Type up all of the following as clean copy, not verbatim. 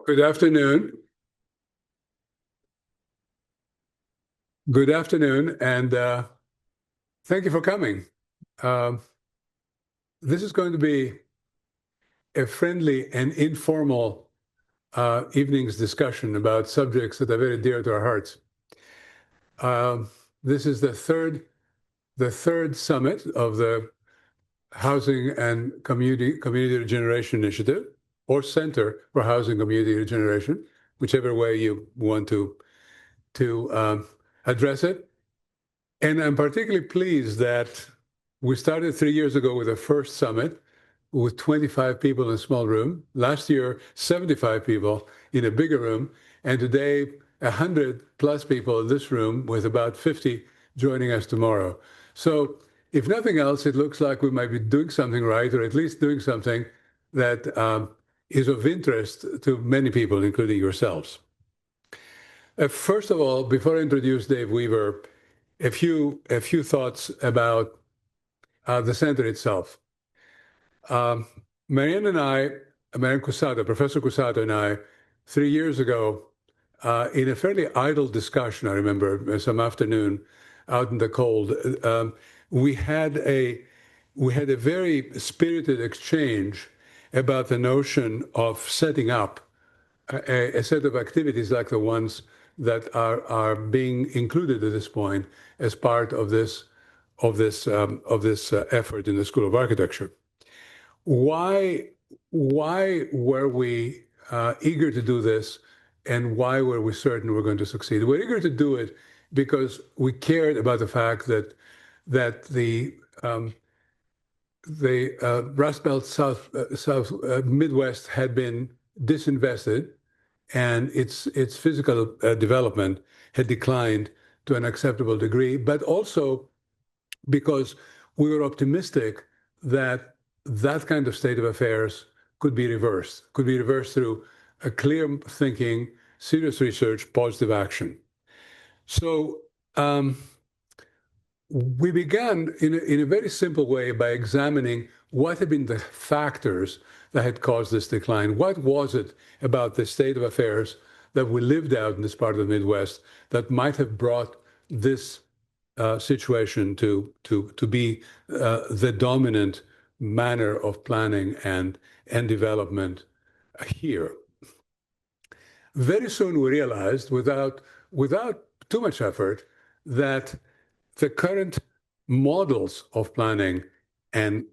Good afternoon. Good afternoon, and thank you for coming. This is going to be a friendly and informal evening's discussion about subjects that are very dear to our hearts. This is the third summit of the Housing and Community Regeneration Initiative, or Center for Housing Community Regeneration, whichever way you want to address it. And I'm particularly pleased that we started 3 years ago with the first summit with 25 people in a small room. Last year, 75 people in a bigger room. And today, 100 plus people in this room with about 50 joining us tomorrow. So if nothing else, it looks like we might be doing something right, or at least doing something that is of interest to many people, including yourselves. First of all, before I introduce Dave Weaver, a few thoughts about the center itself. Marianne Cusato, Professor Cusato and I, 3 years ago, in a fairly idle discussion, I remember, some afternoon out in the cold, we had a very spirited exchange about the notion of setting up a set of activities like the ones that are being included at this point as part of this effort in the School of Architecture. Why were we eager to do this, and why were we certain we're going to succeed? We're eager to do it because we cared about the fact that the Rust Belt South Midwest had been disinvested, and its physical development had declined to an acceptable degree, but also because we were optimistic that that kind of state of affairs could be reversed through a clear thinking, serious research, positive action. So we began in a very simple way by examining what had been the factors that had caused this decline. What was it about the state of affairs that we lived out in this part of the Midwest that might have brought this situation to be the dominant manner of planning and development here? Very soon we realized, without too much effort, that the current models of planning and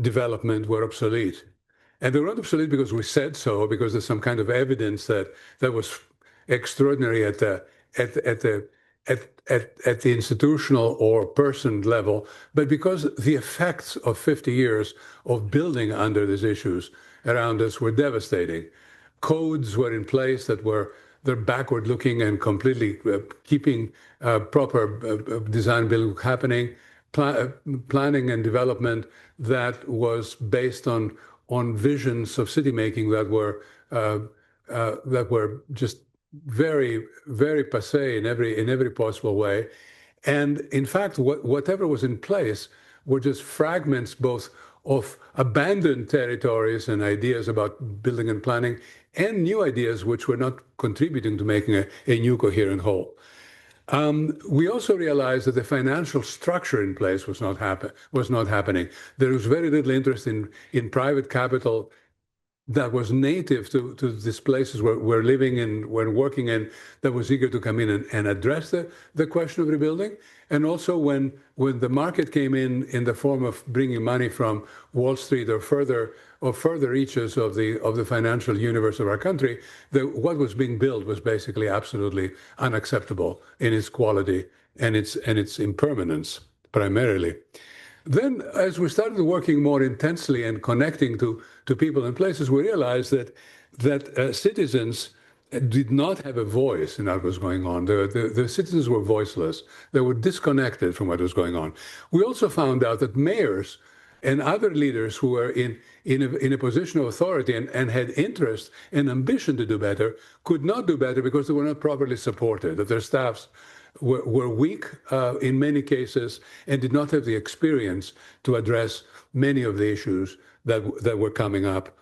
development were obsolete. And they were not obsolete because we said so, because there's some kind of evidence that was extraordinary at the institutional or person level, but because the effects of 50 years of building under these issues around us were devastating. Codes were in place they're backward looking and completely keeping proper design building happening, planning and development that was based on visions of city making that were just very, very passé in every possible way. And in fact, whatever was in place were just fragments both of abandoned territories and ideas about building and planning, and new ideas which were not contributing to making a new coherent whole. We also realized that the financial structure in place was not happening. There was very little interest in private capital that was native to these places we're living in, we're working in, that was eager to come in and address the question of rebuilding. And also when the market came in the form of bringing money from Wall Street or further reaches of the financial universe of our country, what was being built was basically absolutely unacceptable in its quality and its impermanence, primarily. Then, as we started working more intensely and connecting to people and places, we realized that citizens did not have a voice in what was going on. The citizens were voiceless. They were disconnected from what was going on. We also found out that mayors and other leaders who were in a position of authority and had interest and ambition to do better could not do better because they were not properly supported, that their staffs were weak in many cases and did not have the experience to address many of the issues that were coming up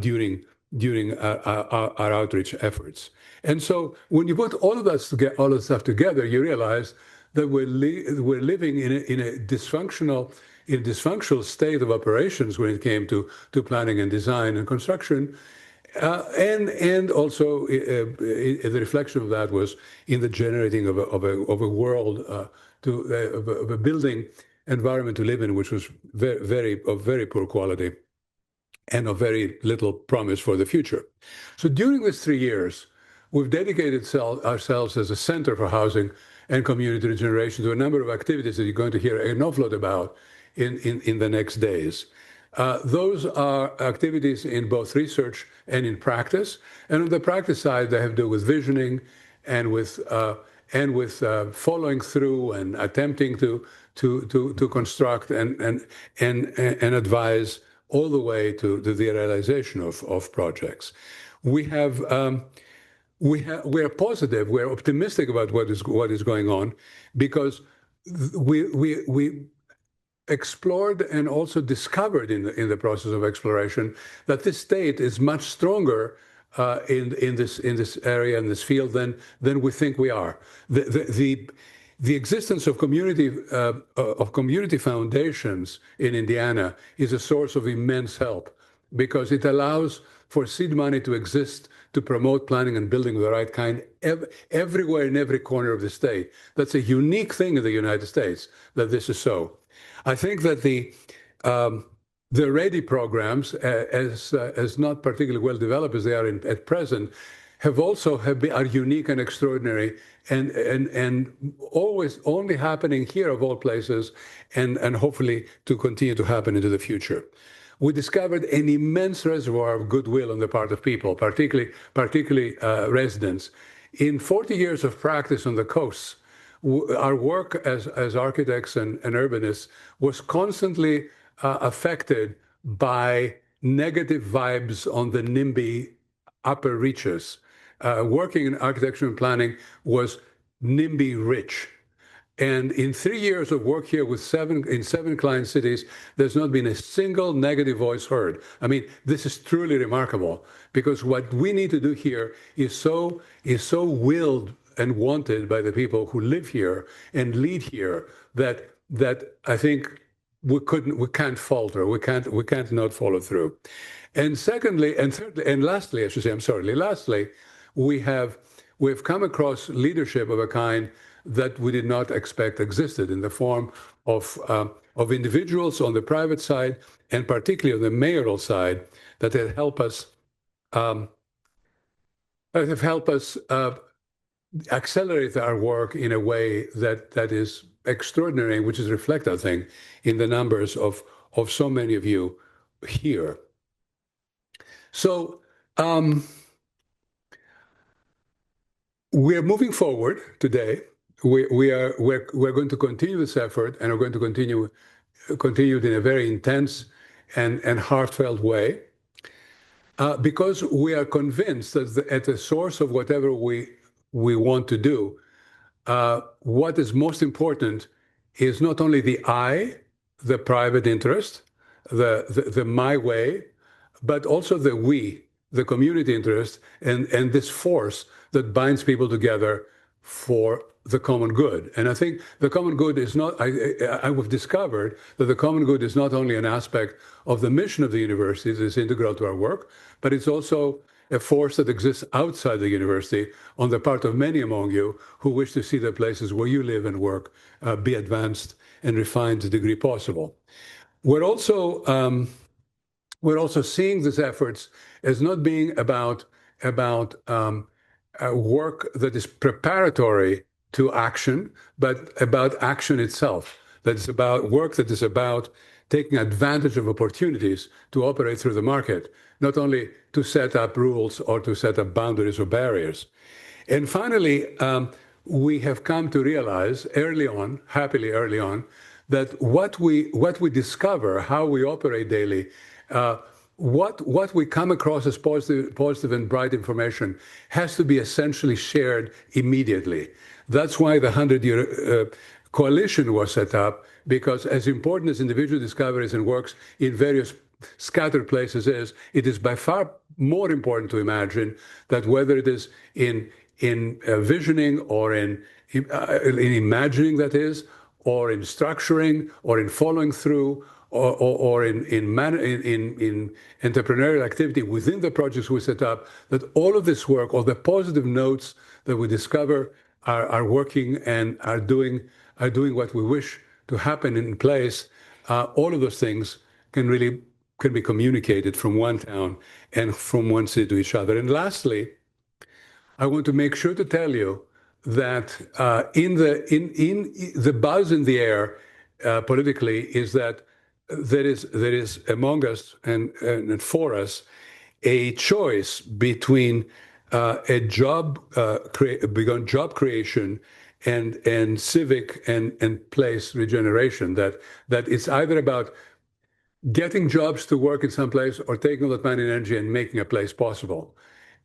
during during our outreach efforts. And so when you put all of that all of stuff together, you realize that we're living in a dysfunctional state of operations when it came to planning and design and construction. And also the reflection of that was in the generating of a world of a building environment to live in, which was of very poor quality and of very little promise for the future. So during these 3 years, we've dedicated ourselves as a center for housing and community regeneration to a number of activities that you're going to hear an awful lot about in the next days. Those are activities in both research and in practice. And on the practice side, they have to do with visioning and with following through and attempting to construct and advise all the way to the realization of projects. We are positive, we're optimistic about what is going on, because we explored and also discovered in the process of exploration that this state is much stronger in this area, in this field, than we think we are. The existence of community foundations in Indiana is a source of immense help, because it allows for seed money to exist to promote planning and building of the right kind everywhere in every corner of the state. That's a unique thing in the United States that this is so. I think that the READY programs, as not particularly well developed as they are at present, are unique and extraordinary, and always only happening here of all places, and hopefully to continue to happen into the future. We discovered an immense reservoir of goodwill on the part of people, particularly residents. In 40 years of practice on the coasts, our work as architects and urbanists was constantly affected by negative vibes on the NIMBY upper reaches. Working in architecture and planning was NIMBY rich. And in 3 years of work here in seven client cities, there's not been a single negative voice heard. I mean, this is truly remarkable, because what we need to do here is so willed and wanted by the people who live here and lead here that I think we can't falter. We can't not follow through. And secondly, and thirdly, and lastly, I should say, lastly, we've come across leadership of a kind that we did not expect existed, in the form of individuals on the private side, and particularly on the mayoral side, that have helped us accelerate our work in a way that is extraordinary, which is reflected, I think, in the numbers of so many of you here. So we're moving forward today. We're going to continue this effort, and we're going to continue it in a very intense and heartfelt way, because we are convinced that at the source of whatever we want to do, what is most important is not only the I, the private interest, the my way, but also the we, the community interest, and this force that binds people together for the common good. And I think the common good is not, I've discovered that the common good is not only an aspect of the mission of the university that is integral to our work, but it's also a force that exists outside the university on the part of many among you who wish to see the places where you live and work be advanced and refined to the degree possible. We're also seeing these efforts as not being about work that is preparatory to action, but about action itself. That is about work that is about taking advantage of opportunities to operate through the market, not only to set up rules or to set up boundaries or barriers. And finally, we have come to realize happily early on, that what we discover, how we operate daily, what we come across as positive and bright information has to be essentially shared immediately. That's why the 100-year coalition was set up, because as important as individual discoveries and works in various scattered places is, it is by far more important to imagine that whether it is in visioning or in imagining, that is, or in structuring, or in following through, or in entrepreneurial activity within the projects we set up, that all of this work, all the positive notes that we discover are working and are doing what we wish to happen in place. All of those things can be communicated from one town and from one city to each other. And lastly, I want to make sure to tell you that in the buzz in the air politically is that there is among us and for us a choice between beyond job creation and civic and place regeneration. That it's either about getting jobs to work in some place or taking all that money and energy and making a place possible.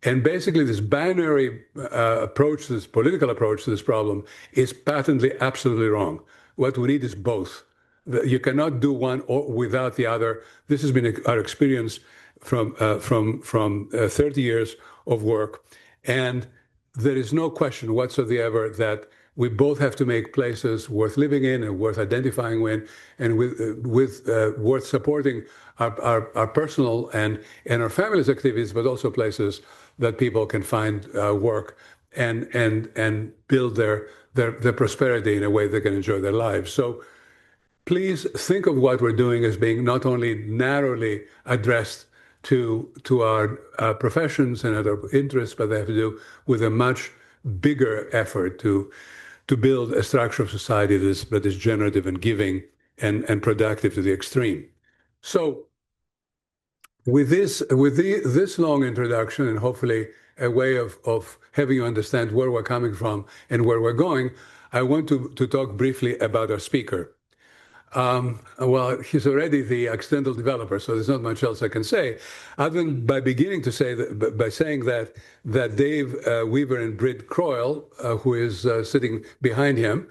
And basically, this binary approach, this political approach to this problem, is patently absolutely wrong. What we need is both. You cannot do one or without the other. This has been our experience from 30 years of work, and there is no question whatsoever that we both have to make places worth living in and worth identifying with, and worth supporting our personal and our family's activities, but also places that people can find work and build their prosperity in a way they can enjoy their lives. So please think of what we're doing as being not only narrowly addressed to our professions and other interests, but they have to do with a much bigger effort to build a structure of society that is generative and giving and productive to the extreme. So with this long introduction and hopefully a way of having you understand where we're coming from and where we're going, I want to talk briefly about our speaker. Well, he's already the accidental developer, so there's not much else I can say, other than by saying that Dave Weaver and Britt Croyle, who is sitting behind him,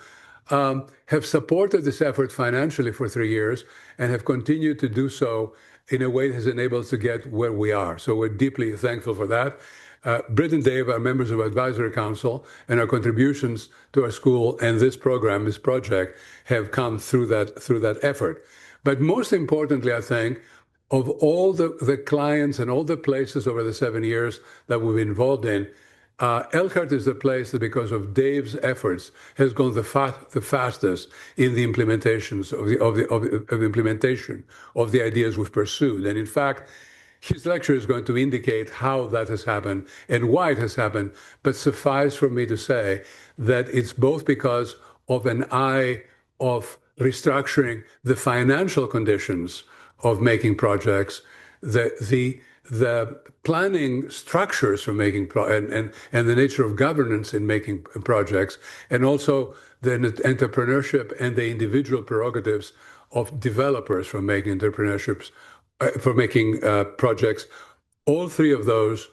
have supported this effort financially for 3 years and have continued to do so in a way that has enabled us to get where we are. So we're deeply thankful for that. Britt and Dave are members of our advisory council, and our contributions to our school and this program, this project, have come through that effort. But most importantly, I think, of all the clients and all the places over the 7 years that we've been involved in, Elkhart is the place that, because of Dave's efforts, has gone the fastest in the implementations of the implementation of the ideas we've pursued. And in fact, his lecture is going to indicate how that has happened and why it has happened. But suffice for me to say that it's both because of an eye of restructuring the financial conditions of making projects, the planning structures for making and the nature of governance in making projects, and also the entrepreneurship and the individual prerogatives of developers for making projects. All three of those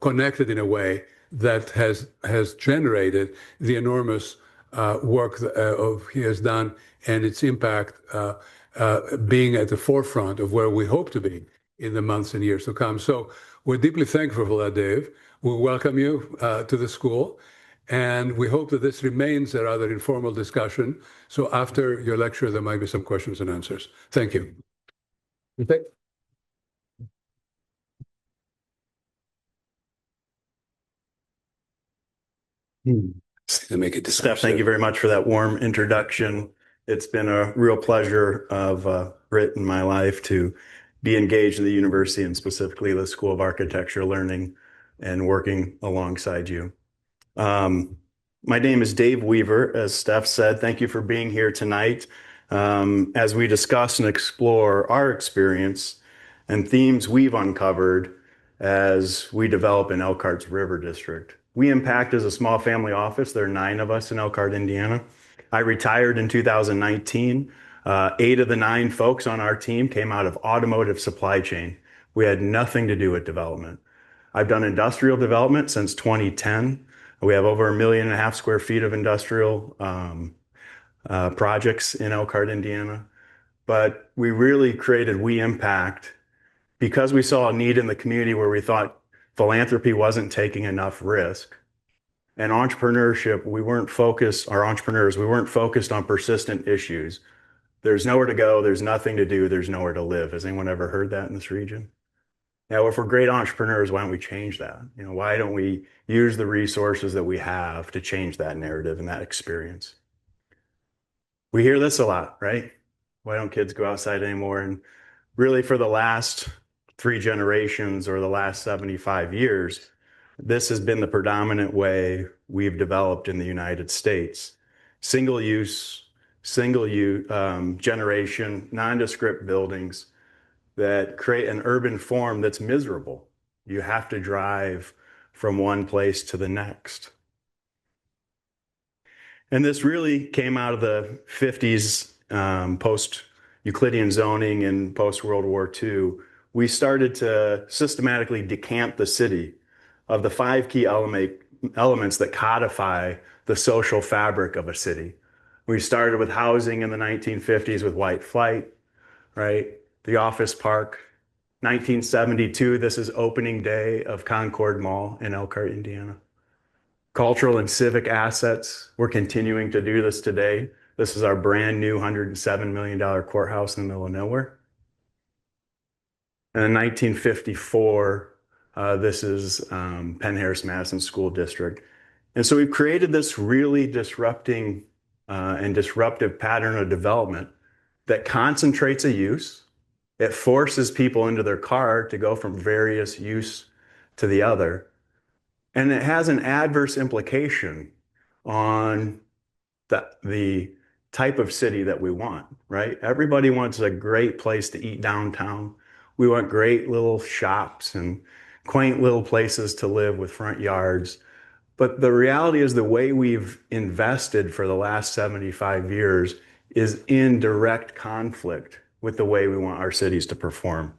connected in a way that has generated the enormous work he has done, and its impact being at the forefront of where we hope to be in the months and years to come. So we're deeply thankful for that, Dave. We welcome you to the school, and we hope that this remains a rather informal discussion. So after your lecture, there might be some questions and answers. Thank you. Okay. To make it Steph, thank you very much for that warm introduction. It's been a real pleasure of Britt in my life to be engaged in the university, and specifically the School of Architecture, learning and working alongside you. My name is Dave Weaver, as Steph said. Thank you for being here tonight as we discuss and explore our experience and themes we've uncovered as we develop in Elkhart's River District. weIMPACT is a small family office. There are 9 of us in Elkhart, Indiana. I retired in 2019. 8 of the 9 folks on our team came out of automotive supply chain. We had nothing to do with development. I've done industrial development since 2010. We have over 1.5 million square feet of industrial projects in Elkhart, Indiana. but we really created weIMPACT because we saw a need in the community where we thought philanthropy wasn't taking enough risk. And entrepreneurship, our entrepreneurs, we weren't focused on persistent issues. There's nowhere to go, there's nothing to do, there's nowhere to live. Has anyone ever heard that in this region? Now, if we're great entrepreneurs, why don't we change that? Why don't we use the resources that we have to change that narrative and that experience? We hear this a lot, right? Why don't kids go outside anymore? And really, for the last 3 generations or the last 75 years, this has been the predominant way we've developed in the United States. Single use, generation, nondescript buildings that create an urban form that's miserable. You have to drive from one place to the next. And this really came out of the 50s, post-Euclidean zoning and post-World War II. We started to systematically decamp the city of the 5 key elements that codify the social fabric of a city. We started with housing in the 1950s with white flight, right? The office park. 1972, this is opening day of Concord Mall in Elkhart, Indiana. Cultural and civic assets, we're continuing to do this today. This is our brand new $107 million courthouse in the middle of nowhere. And in 1954, this is Penn Harris Madison School District. And so we've created this really disruptive pattern of development that concentrates a use. It forces people into their car to go from various use to the other. And it has an adverse implication on the type of city that we want, right? Everybody wants a great place to eat downtown. We want great little shops and quaint little places to live with front yards. But the reality is the way we've invested for the last 75 years is in direct conflict with the way we want our cities to perform.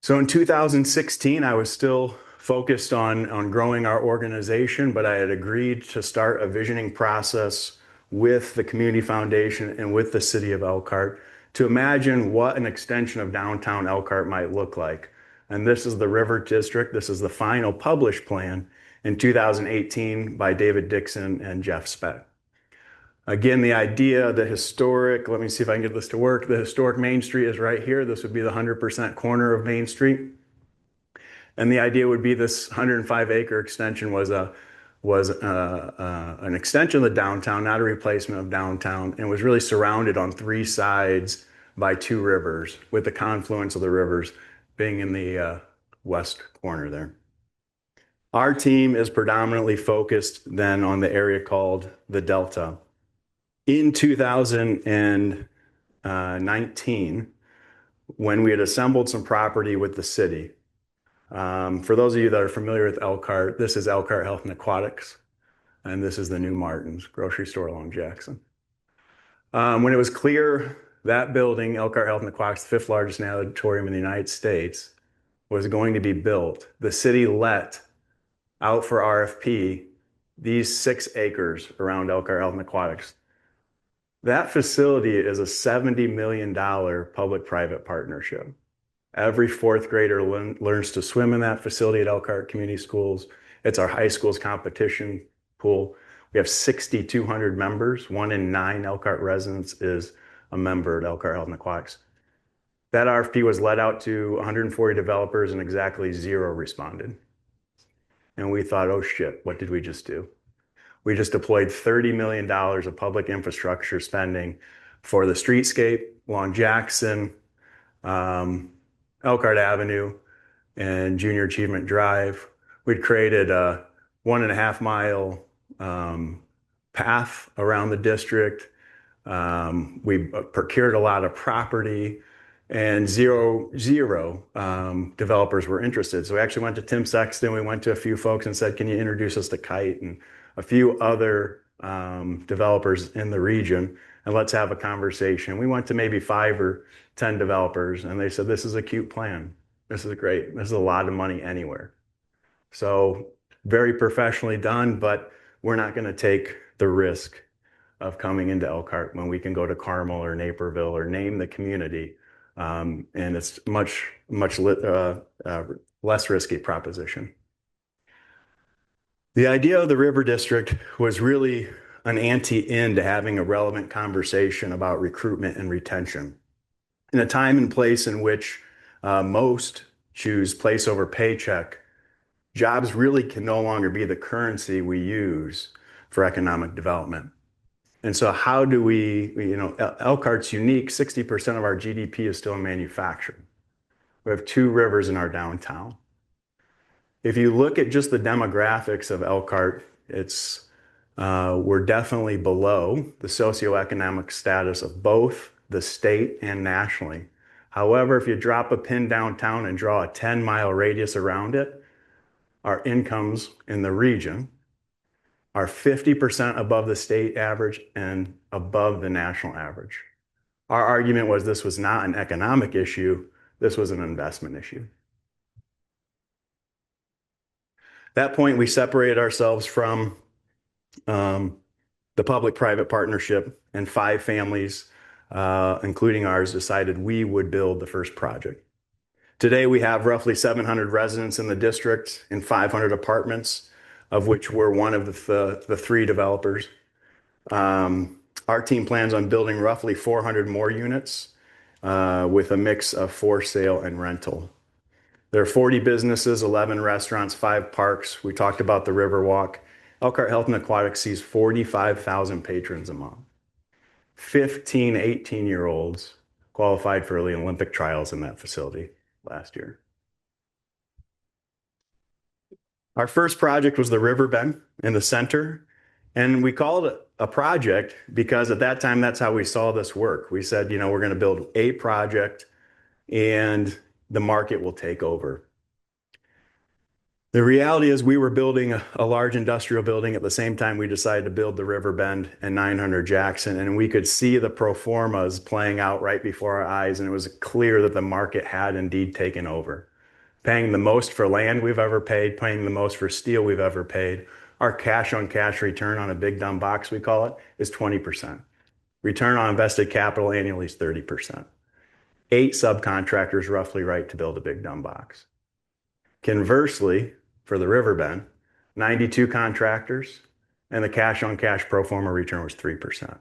So in 2016, I was still focused on growing our organization, but I had agreed to start a visioning process with the Community Foundation and with the City of Elkhart to imagine what an extension of downtown Elkhart might look like. And this is the River District. This is the final published plan in 2018 by David Dixon and Jeff Speck. Again, the idea, the historic, let me see if I can get this to work. The historic Main Street is right here. This would be the 100% corner of Main Street. And the idea would be this 105-acre extension was an extension of the downtown, not a replacement of downtown, and was really surrounded on 3 sides by 2 rivers, with the confluence of the rivers being in the west corner there. Our team is predominantly focused then on the area called the Delta. In 2019, when we had assembled some property with the city, for those of you that are familiar with Elkhart, this is Elkhart Health and Aquatics, and this is the new Martin's grocery store along Jackson. When it was clear that building, Elkhart Health and Aquatics, the 5th largest natatorium in the United States, was going to be built, the city let out for RFP these 6 acres around Elkhart Health and Aquatics. That facility is a $70 million public-private partnership. Every 4th grader learns to swim in that facility at Elkhart Community Schools. It's our high school's competition pool. We have 6,200 members. 1 in 9 Elkhart residents is a member at Elkhart Health and Aquatics. That RFP was let out to 140 developers and exactly 0 responded. And we thought, oh shit, what did we just do? We just deployed $30 million of public infrastructure spending for the streetscape along Jackson, Elkhart Avenue, and Junior Achievement Drive. We'd created a 1.5 mile path around the district. We procured a lot of property, and zero developers were interested. So we actually went to Tim Sexton. We went to a few folks and said, can you introduce us to Kite and a few other developers in the region, and let's have a conversation. We went to maybe 5 or 10 developers, and they said, this is a cute plan. This is great. This is a lot of money anywhere. So very professionally done, but we're not going to take the risk of coming into Elkhart when we can go to Carmel or Naperville or name the community. And it's much less risky proposition. The idea of the River District was really an ante-in to having a relevant conversation about recruitment and retention. In a time and place in which most choose place over paycheck, jobs really can no longer be the currency we use for economic development. And so how do we, Elkhart's unique, 60% of our GDP is still in manufacturing. We have 2 rivers in our downtown. If you look at just the demographics of Elkhart, we're definitely below the socioeconomic status of both the state and nationally. However, if you drop a pin downtown and draw a 10-mile radius around it, our incomes in the region are 50% above the state average and above the national average. Our argument was this was not an economic issue, this was an investment issue. At that point, we separated ourselves from the public-private partnership, and 5 families, including ours, decided we would build the first project. Today, we have roughly 700 residents in the district and 500 apartments, of which we're one of the 3 developers. Our team plans on building roughly 400 more units with a mix of for sale and rental. There are 40 businesses, 11 restaurants, 5 parks. We talked about the Riverwalk. Elkhart Health and Aquatics sees 45,000 patrons a month. 15 18-year-olds qualified for the Olympic trials in that facility last year. Our first project was the river bend in the center, and we called it a project because at that time, that's how we saw this work. We said, we're going to build a project and the market will take over. The reality is we were building a large industrial building at the same time we decided to build the River Bend and 900 Jackson, and we could see the pro formas playing out right before our eyes, and it was clear that the market had indeed taken over. Paying the most for land we've ever paid, paying the most for steel we've ever paid. Our cash-on-cash return on a big dumb box, we call it, is 20%. Return on invested capital annually is 30%. 8 subcontractors roughly right to build a big dumb box. Conversely, for the river bend, 92 contractors, and the cash-on-cash pro forma return was 3%. It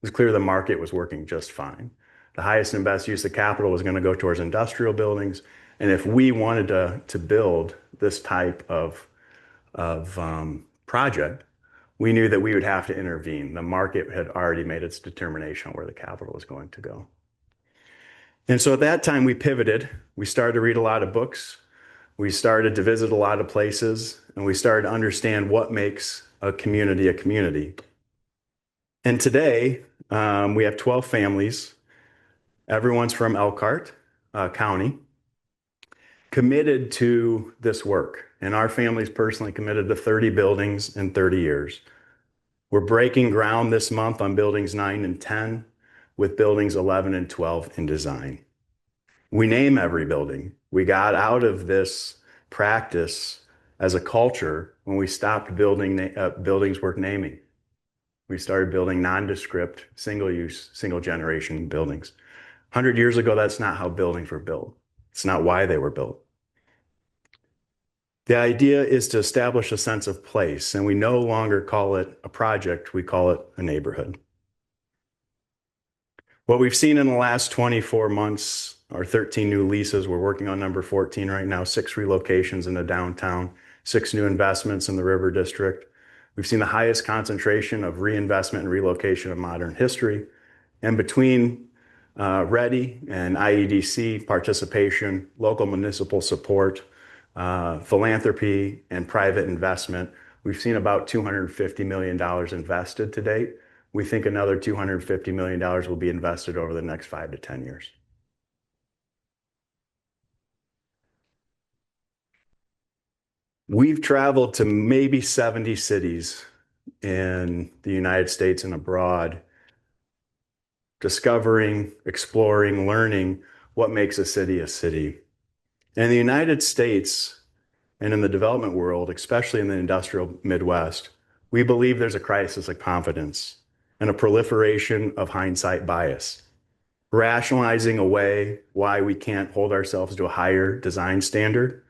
was clear the market was working just fine. The highest and best use of capital was going to go towards industrial buildings, and if we wanted to build this type of project, we knew that we would have to intervene. The market had already made its determination on where the capital was going to go. And so at that time, we pivoted. We started to read a lot of books. We started to visit a lot of places, and we started to understand what makes a community a community. And today, we have 12 families. Everyone's from Elkhart County, committed to this work. And our family's personally committed to 30 buildings in 30 years. We're breaking ground this month on buildings 9 and 10, with buildings 11 and 12 in design. We name every building. We got out of this practice as a culture when we stopped building buildings worth naming. We started building nondescript, single-use, single-generation buildings. 100 years ago, that's not how buildings were built. It's not why they were built. The idea is to establish a sense of place, and we no longer call it a project, we call it a neighborhood. What we've seen in the last 24 months are 13 new leases. We're working on number 14 right now, 6 relocations in the downtown, 6 new investments in the River District. We've seen the highest concentration of reinvestment and relocation of modern history. And between READY and IEDC participation, local municipal support, philanthropy, and private investment, we've seen about $250 million invested to date. We think another $250 million will be invested over the next 5 to 10 years. We've traveled to maybe 70 cities in the United States and abroad, discovering, exploring, learning what makes a city a city. In the United States and in the development world, especially in the industrial Midwest, we believe there's a crisis of confidence. and a proliferation of hindsight bias, rationalizing away why we can't hold ourselves to a higher design standard,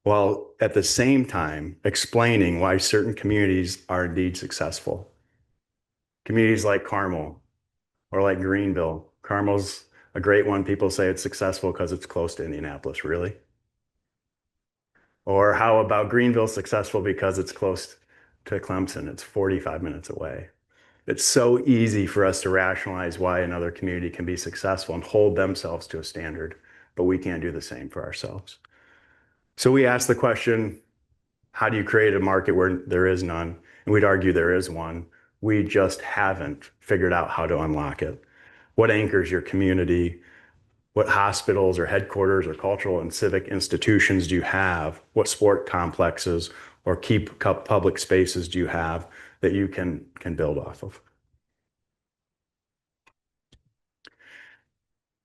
while at the same time explaining why certain communities are indeed successful. Communities like Carmel or like Greenville. Carmel's a great one. People say it's successful because it's close to Indianapolis, really? Or how about Greenville successful because it's close to Clemson? It's 45 minutes away. It's so easy for us to rationalize why another community can be successful and hold themselves to a standard, but we can't do the same for ourselves. So we ask the question, how do you create a market where there is none? And we'd argue there is one. We just haven't figured out how to unlock it. What anchors your community? What hospitals or headquarters or cultural and civic institutions do you have? What sport complexes or key public spaces do you have that you can build off of?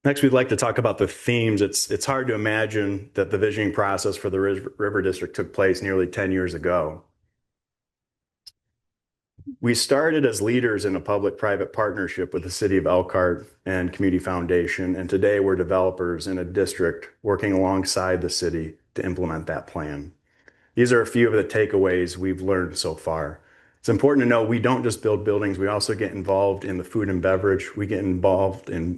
Next, we'd like to talk about the themes. It's hard to imagine that the visioning process for the River District took place nearly 10 years ago. We started as leaders in a public-private partnership with the City of Elkhart and Community Foundation, and today we're developers in a district working alongside the city to implement that plan. These are a few of the takeaways we've learned so far. It's important to know we don't just build buildings, we also get involved in the food and beverage. We get involved in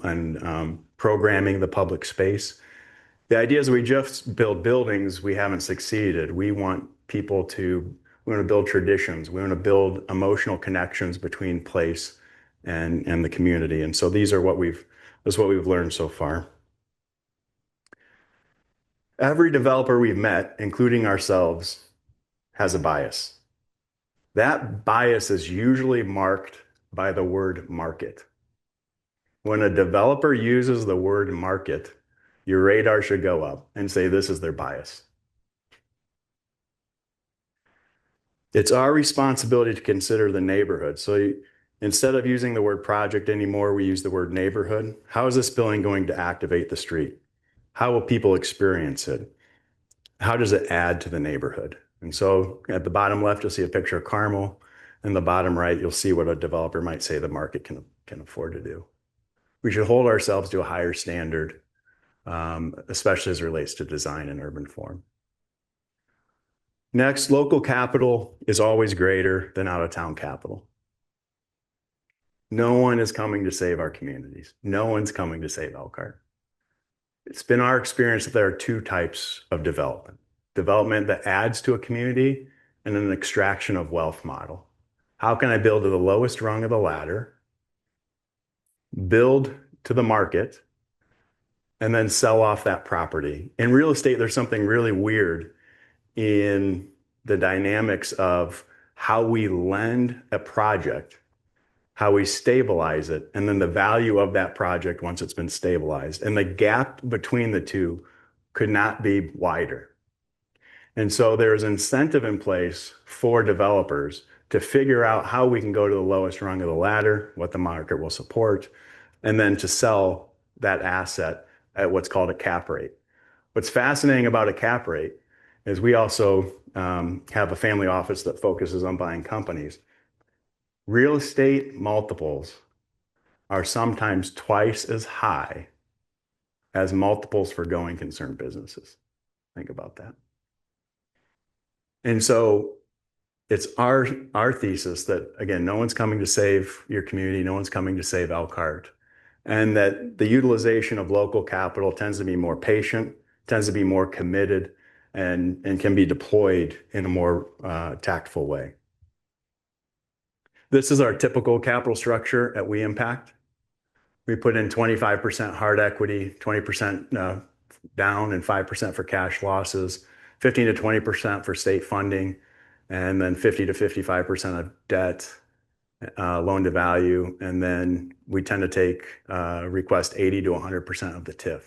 programming the public space. The idea is we just build buildings, we haven't succeeded. We want to build traditions. We want to build emotional connections between place and the community. And so this is what we've learned so far. Every developer we've met, including ourselves, has a bias. That bias is usually marked by the word market. When a developer uses the word market, your radar should go up and say this is their bias. It's our responsibility to consider the neighborhood. So instead of using the word project anymore, we use the word neighborhood. How is this building going to activate the street? How will people experience it? How does it add to the neighborhood? And so at the bottom left, you'll see a picture of Carmel. In the bottom right, you'll see what a developer might say the market can afford to do. We should hold ourselves to a higher standard, especially as it relates to design and urban form. Next, local capital is always greater than out-of-town capital. No one is coming to save our communities. No one's coming to save Elkhart. It's been our experience that there are two types of development. Development that adds to a community and an extraction of wealth model. How can I build to the lowest rung of the ladder, build to the market, and then sell off that property? In real estate, there's something really weird in the dynamics of how we lend a project, how we stabilize it, and then the value of that project once it's been stabilized. And the gap between the two could not be wider. And so there's incentive in place for developers to figure out how we can go to the lowest rung of the ladder, what the market will support, and then to sell that asset at what's called a cap rate. What's fascinating about a cap rate is we also have a family office that focuses on buying companies. Real estate multiples are sometimes twice as high as multiples for going concern businesses. Think about that. And so it's our thesis that, again, no one's coming to save your community, no one's coming to save Elkhart, and that the utilization of local capital tends to be more patient, tends to be more committed, and can be deployed in a more tactful way. This is our typical capital structure at weIMPACT. We put in 25% hard equity, 20% down, and 5% for cash losses, 15 to 20% for state funding, and then 50 to 55% of debt, loan to value, and then we tend to request 80 to 100% of the TIF.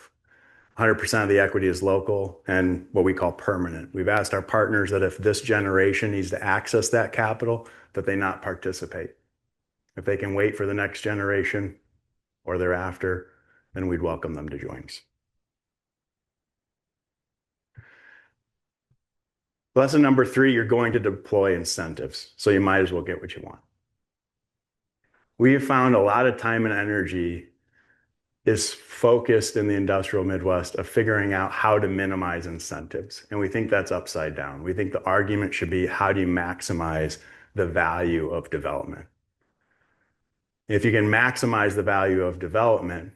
100% of the equity is local and what we call permanent. We've asked our partners that if this generation needs to access that capital, that they not participate. If they can wait for the next generation or thereafter, then we'd welcome them to join us. Lesson number 3, you're going to deploy incentives, so you might as well get what you want. We have found a lot of time and energy is focused in the industrial Midwest of figuring out how to minimize incentives. And we think that's upside down. We think the argument should be, how do you maximize the value of development? If you can maximize the value of development,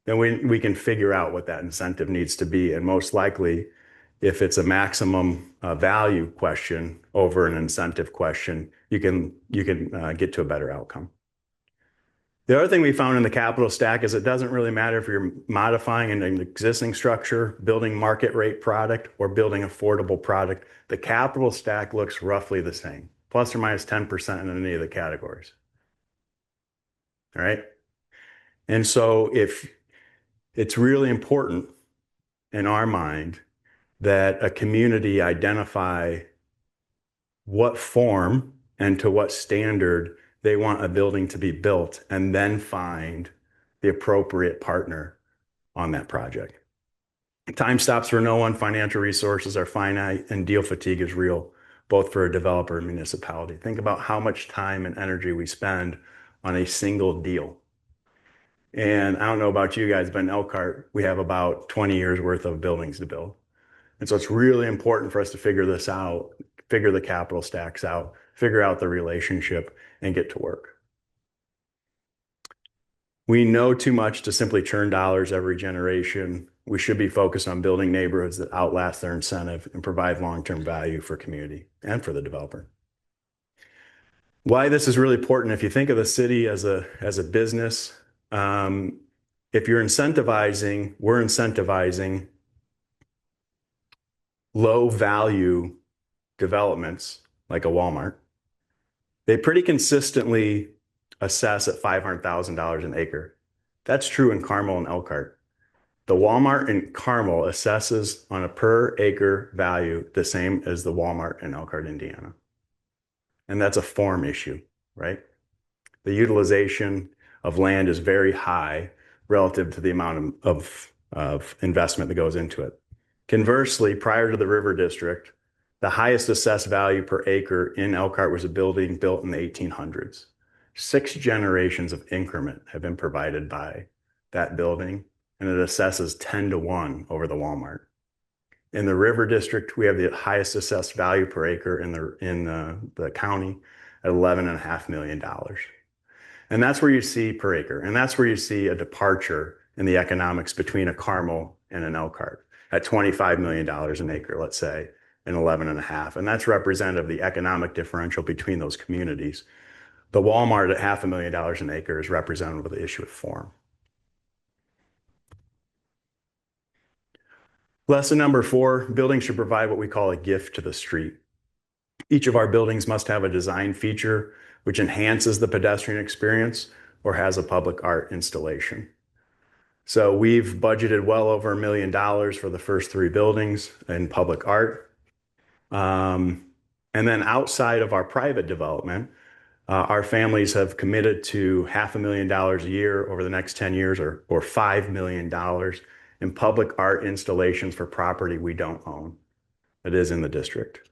then we can figure out what that incentive needs to be. And most likely, if it's a maximum value question over an incentive question, you can get to a better outcome. The other thing we found in the capital stack is it doesn't really matter if you're modifying an existing structure, building market rate product, or building affordable product. The capital stack looks roughly the same, plus or minus 10% in any of the categories. All right. And so if it's really important in our mind that a community identify what form and to what standard they want a building to be built, and then find the appropriate partner on that project. Time stops for no one, financial resources are finite, and deal fatigue is real, both for a developer and municipality. Think about how much time and energy we spend on a single deal. And I don't know about you guys, but in Elkhart, we have about 20 years worth of buildings to build. And so it's really important for us to figure this out, figure the capital stacks out, figure out the relationship, and get to work. We know too much to simply churn dollars every generation. We should be focused on building neighborhoods that outlast their incentive and provide long-term value for community and for the developer. Why this is really important, if you think of the city as a business, if you're incentivizing, we're incentivizing low value developments like a Walmart. They pretty consistently assess at $500,000 an acre. That's true in Carmel and Elkhart. The Walmart in Carmel assesses on a per acre value the same as the Walmart in Elkhart, Indiana. And that's a form issue, right? The utilization of land is very high relative to the amount of investment that goes into it. Conversely, prior to the River District, the highest assessed value per acre in Elkhart was a building built in the 1800s. 6 generations of increment have been provided by that building, and it assesses 10 to 1 over the Walmart. In the River District, we have the highest assessed value per acre in the county at $11.5 million. And that's where you see per acre. And that's where you see a departure in the economics between a Carmel and an Elkhart at $25 million an acre, let's say, and 11.5. And that's representative of the economic differential between those communities. The Walmart at $500,000 an acre is representative of the issue of form. Lesson number 4, buildings should provide what we call a gift to the street. Each of our buildings must have a design feature which enhances the pedestrian experience or has a public art installation. So we've budgeted well over $1 million for the first 3 buildings in public art. And then outside of our private development, our families have committed to $500,000 a year over the next 10 years or $5 million in public art installations for property we don't own. That is in the district.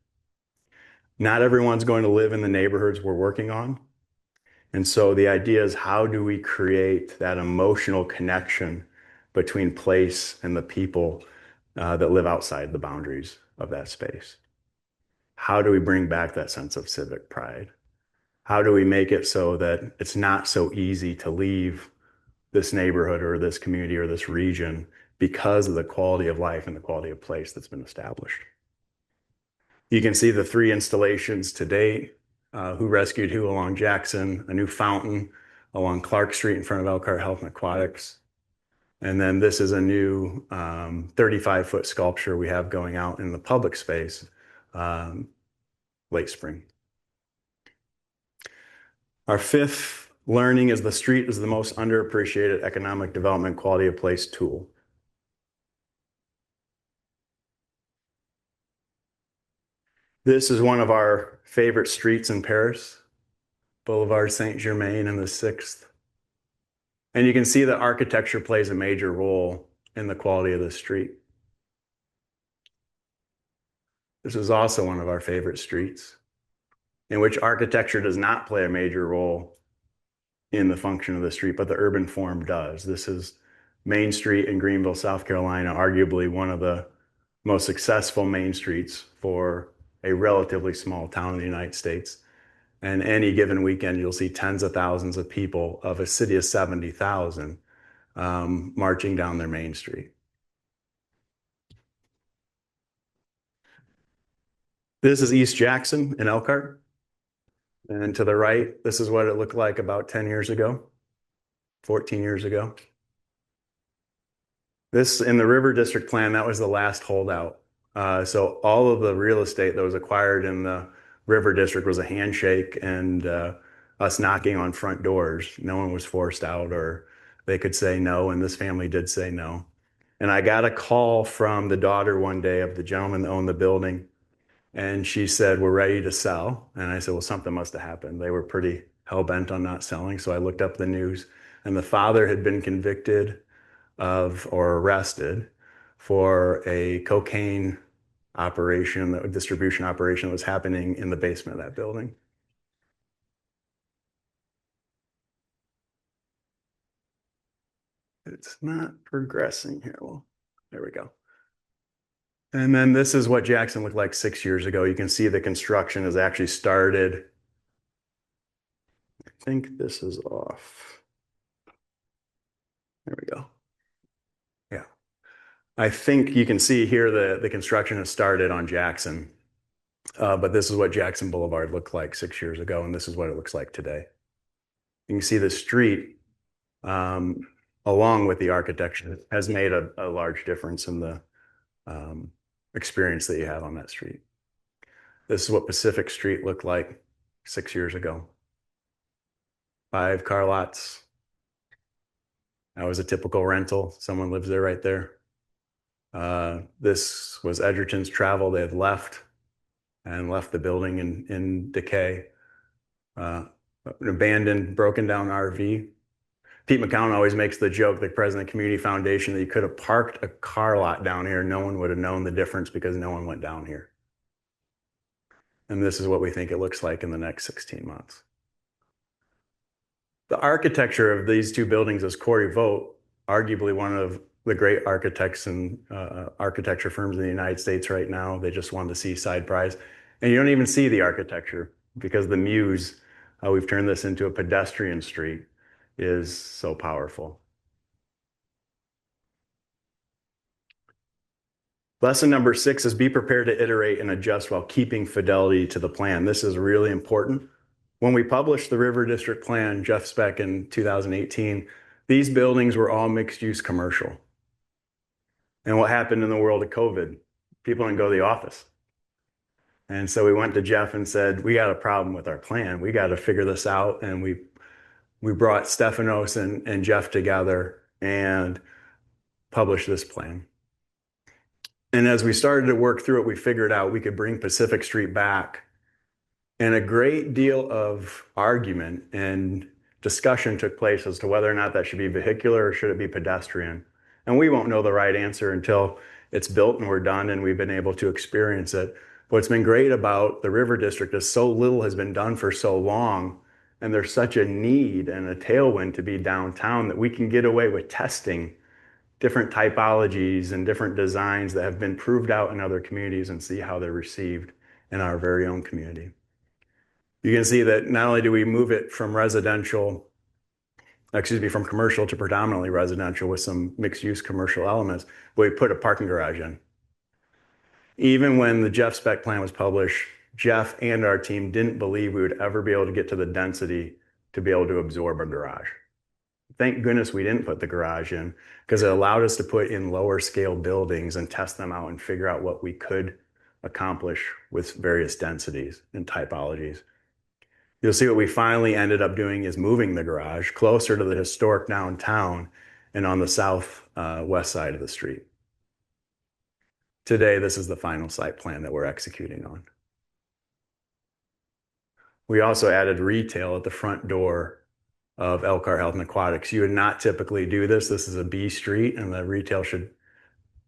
Not everyone's going to live in the neighborhoods we're working on. And so the idea is, how do we create that emotional connection between place and the people that live outside the boundaries of that space? How do we bring back that sense of civic pride? How do we make it so that it's not so easy to leave this neighborhood or this community or this region because of the quality of life and the quality of place that's been established? You can see the 3 installations to date. Who Rescued Who along Jackson, a new fountain along Clark Street in front of Elkhart Health and Aquatics. And then this is a new 35-foot sculpture we have going out in the public space late spring. Our 5th learning is the street is the most underappreciated economic development quality of place tool. This is one of our favorite streets in Paris, Boulevard Saint-Germain and the 6th. And you can see that architecture plays a major role in the quality of the street. This is also one of our favorite streets, in which architecture does not play a major role in the function of the street, but the urban form does. This is Main Street in Greenville, South Carolina, arguably one of the most successful main streets for a relatively small town in the United States. And any given weekend, you'll see tens of thousands of people of a city of 70,000 marching down their main street. This is East Jackson in Elkhart. And to the right, this is what it looked like about 10 years ago, 14 years ago. This, in the River District plan, that was the last holdout. So all of the real estate that was acquired in the River District was a handshake and us knocking on front doors. No one was forced out, or they could say no, and this family did say no. And I got a call from the daughter one day of the gentleman that owned the building, and she said, "We're ready to sell." And I said, "Well, something must have happened." They were pretty hell-bent on not selling, so I looked up the news, and the father had been convicted of or arrested for a cocaine operation, a distribution operation that was happening in the basement of that building. It's not progressing here. Well, there we go. And then this is what Jackson looked like 6 years ago. You can see the construction has actually started. I think this is off. There we go. Yeah. I think you can see here the construction has started on Jackson. But this is what Jackson Boulevard looked like 6 years ago, and this is what it looks like today. You can see the street, along with the architecture, has made a large difference in the experience that you have on that street. This is what Pacific Street looked like 6 years ago. 5 car lots. That was a typical rental. Someone lives there right there. This was Edgerton's Travel. They had left the building in decay. An abandoned, broken down RV. Pete McCown always makes the joke, the president of the Community Foundation, that you could have parked a car lot down here. No one would have known the difference because no one went down here. And this is what we think it looks like in the next 16 months. The architecture of these two buildings is Corey Vogt, arguably one of the great architects and architecture firms in the United States right now. They just won the Seaside Prize. And you don't even see the architecture because the muse, how we've turned this into a pedestrian street, is so powerful. Lesson number 6 is be prepared to iterate and adjust while keeping fidelity to the plan. This is really important. When we published the River District Plan, Jeff Speck, in 2018, these buildings were all mixed-use commercial. And what happened in the world of COVID? People didn't go to the office. And so we went to Jeff and said, we got a problem with our plan. We got to figure this out. And we brought Stefanos and Jeff together and published this plan. And as we started to work through it, we figured out we could bring Pacific Street back. And a great deal of argument and discussion took place as to whether or not that should be vehicular or should it be pedestrian. And we won't know the right answer until it's built and we're done and we've been able to experience it. What's been great about the River District is so little has been done for so long, and there's such a need and a tailwind to be downtown that we can get away with testing different typologies and different designs that have been proved out in other communities and see how they're received in our very own community. You can see that not only do we move it from from commercial to predominantly residential with some mixed-use commercial elements, but we put a parking garage in. Even when the Jeff Speck plan was published, Jeff and our team didn't believe we would ever be able to get to the density to be able to absorb a garage. Thank goodness we didn't put the garage in, because it allowed us to put in lower scale buildings and test them out and figure out what we could accomplish with various densities and typologies. You'll see what we finally ended up doing is moving the garage closer to the historic downtown and on the southwest side of the street. Today, this is the final site plan that we're executing on. We also added retail at the front door of Elkhart Health and Aquatics. You would not typically do this. This is a B street, and the retail should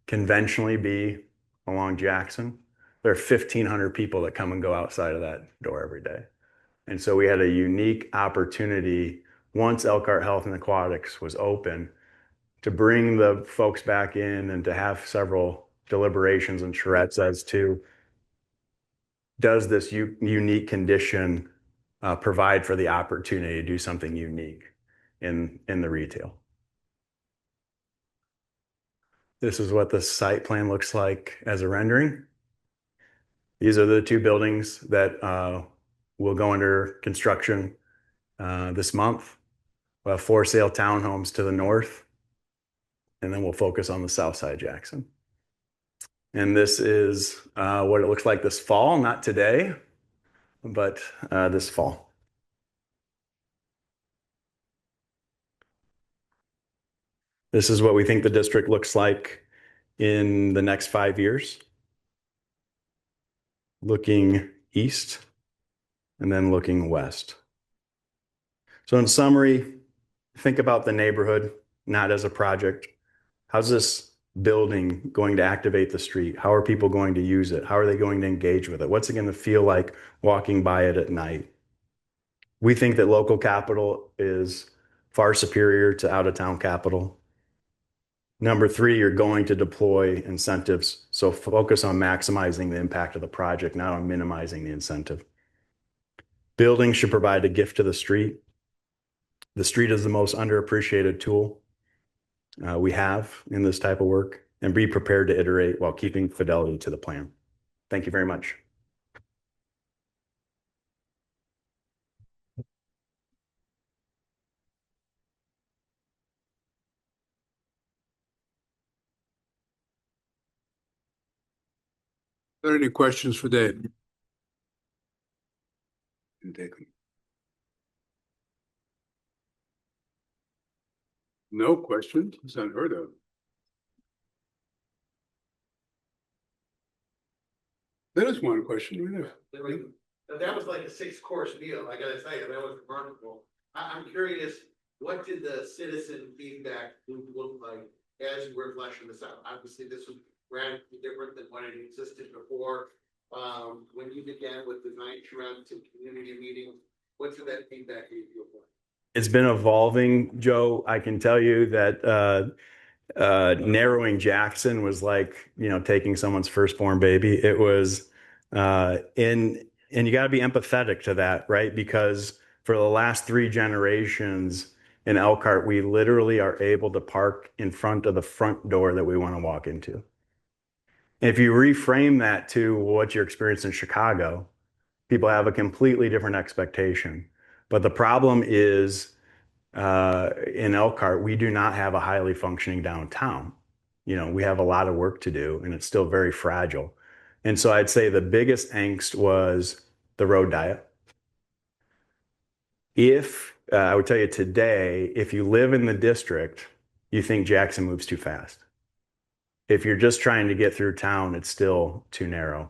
conventionally be along Jackson. There are 1,500 people that come and go outside of that door every day. And so we had a unique opportunity once Elkhart Health and Aquatics was open, to bring the folks back in and to have several deliberations and charrettes as to, does this unique condition provide for the opportunity to do something unique in the retail? This is what the site plan looks like as a rendering. These are the two buildings that will go under construction this month. We'll have for sale townhomes to the north, and then we'll focus on the south side Jackson. And this is what it looks like this fall, not today, but this fall. This is what we think the district looks like in the next 5 years. Looking east and then looking west. So in summary, think about the neighborhood, not as a project. How's this building going to activate the street? How are people going to use it? How are they going to engage with it? What's it going to feel like walking by it at night? We think that local capital is far superior to out-of-town capital. Number three, you're going to deploy incentives. So focus on maximizing the impact of the project, not on minimizing the incentive. Buildings should provide a gift to the street. The street is the most underappreciated tool we have in this type of work, and be prepared to iterate while keeping fidelity to the plan. Thank you very much. Are there any questions for Dave? No questions. It's unheard of. There is one question. That was like a 6-course meal. I gotta tell you, that was remarkable. I'm curious, what did the citizen feedback look like as you were fleshing this out? Obviously, this was radically different than what had existed before. When you began with design trends and community meetings, what did that feedback give you? It's been evolving, Joe. I can tell you that narrowing Jackson was like, taking someone's firstborn baby. It was, and you got to be empathetic to that, right? Because for the last 3 generations in Elkhart, we literally are able to park in front of the front door that we want to walk into. If you reframe that to what your experience in Chicago, people have a completely different expectation. But the problem is, in Elkhart, we do not have a highly functioning downtown. We have a lot of work to do, and it's still very fragile. And so I'd say the biggest angst was the road diet. I would tell you today, if you live in the district, you think Jackson moves too fast. If you're just trying to get through town, it's still too narrow.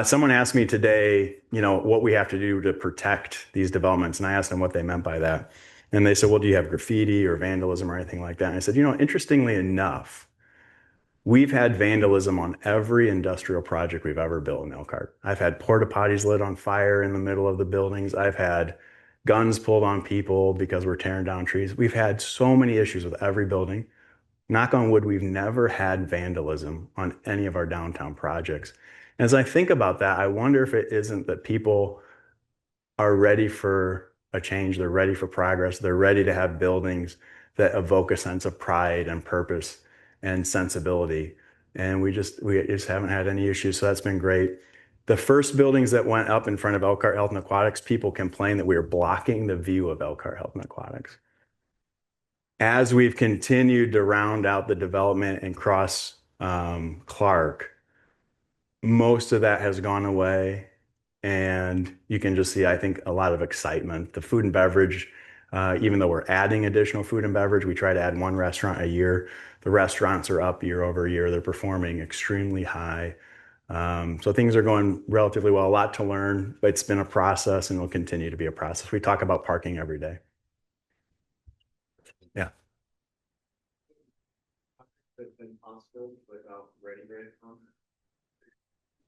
Someone asked me today, what we have to do to protect these developments. And I asked them what they meant by that. And they said, well, do you have graffiti or vandalism or anything like that? And I said, interestingly enough, we've had vandalism on every industrial project we've ever built in Elkhart. I've had porta potties lit on fire in the middle of the buildings. I've had guns pulled on people because we're tearing down trees. We've had so many issues with every building. Knock on wood, we've never had vandalism on any of our downtown projects. As I think about that, I wonder if it isn't that people are ready for a change. They're ready for progress. They're ready to have buildings that evoke a sense of pride and purpose and sensibility. And we just haven't had any issues. So that's been great. The first buildings that went up in front of Elkhart Health and Aquatics, people complained that we were blocking the view of Elkhart Health and Aquatics. As we've continued to round out the development and cross Clark, most of that has gone away, and you can just see, I think, a lot of excitement. The food and beverage, even though we're adding additional food and beverage, we try to add 1 restaurant a year. The restaurants are up year over year. They're performing extremely high. So things are going relatively well. A lot to learn, but it's been a process and will continue to be a process. We talk about parking every day. Yeah.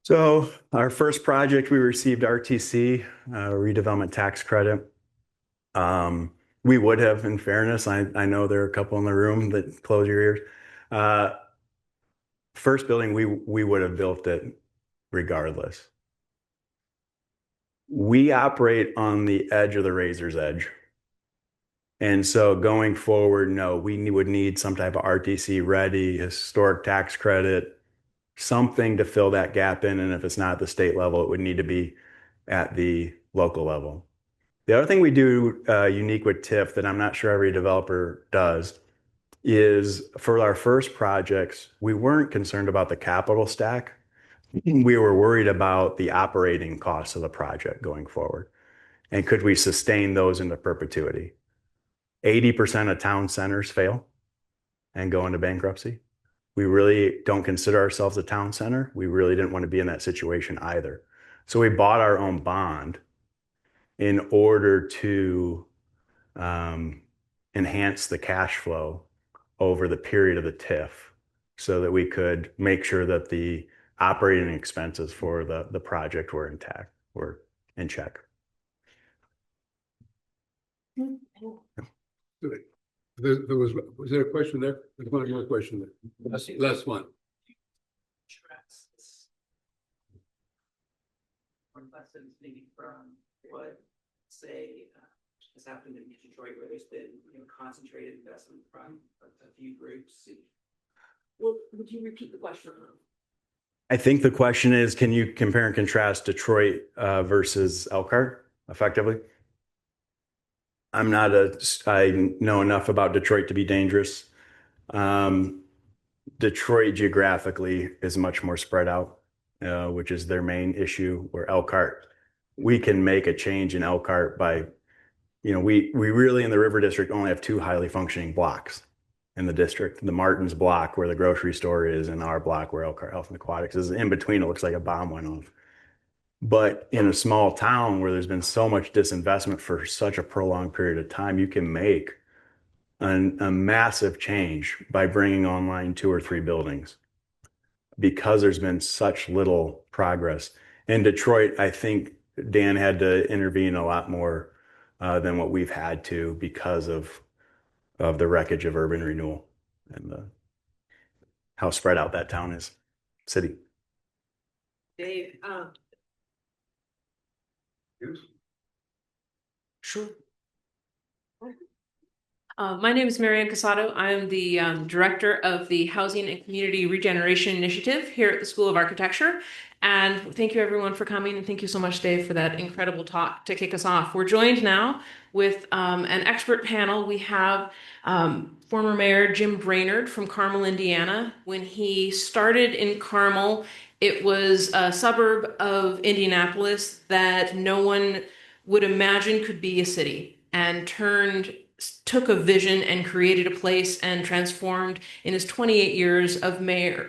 So our first project, we received RTC, redevelopment tax credit. We would have, in fairness. I know there are a couple in the room that close your ears. First building, we would have built it regardless. We operate on the edge of the razor's edge. And so going forward, no, would need some type of RTC ready, historic tax credit, something to fill that gap in. And if it's not at the state level, it would need to be at the local level. The other thing we do unique with TIF that I'm not sure every developer does is for our first projects, we weren't concerned about the capital stack. We were worried about the operating costs of the project going forward. And could we sustain those into perpetuity? 80% of town centers fail and go into bankruptcy. We really don't consider ourselves a town center. We really didn't want to be in that situation either. So we bought our own bond in order to enhance the cash flow over the period of the TIF so that we could make sure that the operating expenses for the project were intact, were in check. Was there a question there? There's one more question there. Last one. Lessons maybe from what, say, has happened in Detroit, where there's been concentrated investment from a few groups. Well, would you repeat the question? I think the question is, can you compare and contrast Detroit versus Elkhart effectively? I know enough about Detroit to be dangerous. Detroit geographically is much more spread out, which is their main issue, where Elkhart, we can make a change in Elkhart by, we really in the River District only have two highly functioning blocks in the district. The Martin's block where the grocery store is and our block where Elkhart Health and Aquatics is. In between, it looks like a bomb went off. But in a small town where there's been so much disinvestment for such a prolonged period of time, you can make a massive change by bringing online 2 or 3 buildings because there's been such little progress. In Detroit, I think Dan had to intervene a lot more than what we've had to because of the wreckage of urban renewal and how spread out that town is, city. Dave, Sure. My name is Marianne Casado. I am the director of the Housing and Community Regeneration Initiative here at the School of Architecture. And thank you everyone for coming. And thank you so much, Dave, for that incredible talk to kick us off. We're joined now with an expert panel. We have former Mayor Jim Brainard from Carmel, Indiana. When he started in Carmel, it was a suburb of Indianapolis that no one would imagine could be a city, and took a vision and created a place and transformed in his 28 years of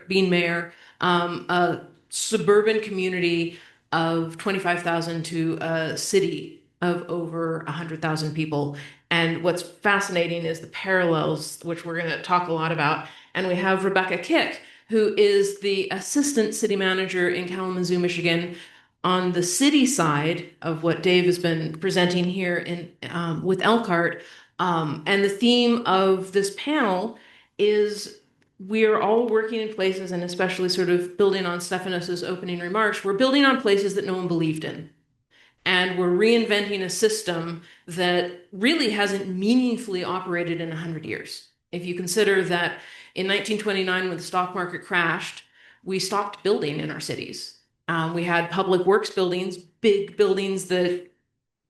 being mayor, a suburban community of 25,000 to a city of over 100,000 people. And what's fascinating is the parallels, which we're going to talk a lot about. And we have Rebekah Kick, who is the assistant city manager in Kalamazoo, Michigan, on the city side of what Dave has been presenting here with Elkhart. And the theme of this panel is we are all working in places, and especially sort of building on Stefanos' opening remarks, we're building on places that no one believed in. And we're reinventing a system that really hasn't meaningfully operated in 100 years. If you consider that in 1929, when the stock market crashed, we stopped building in our cities. We had public works buildings, big buildings that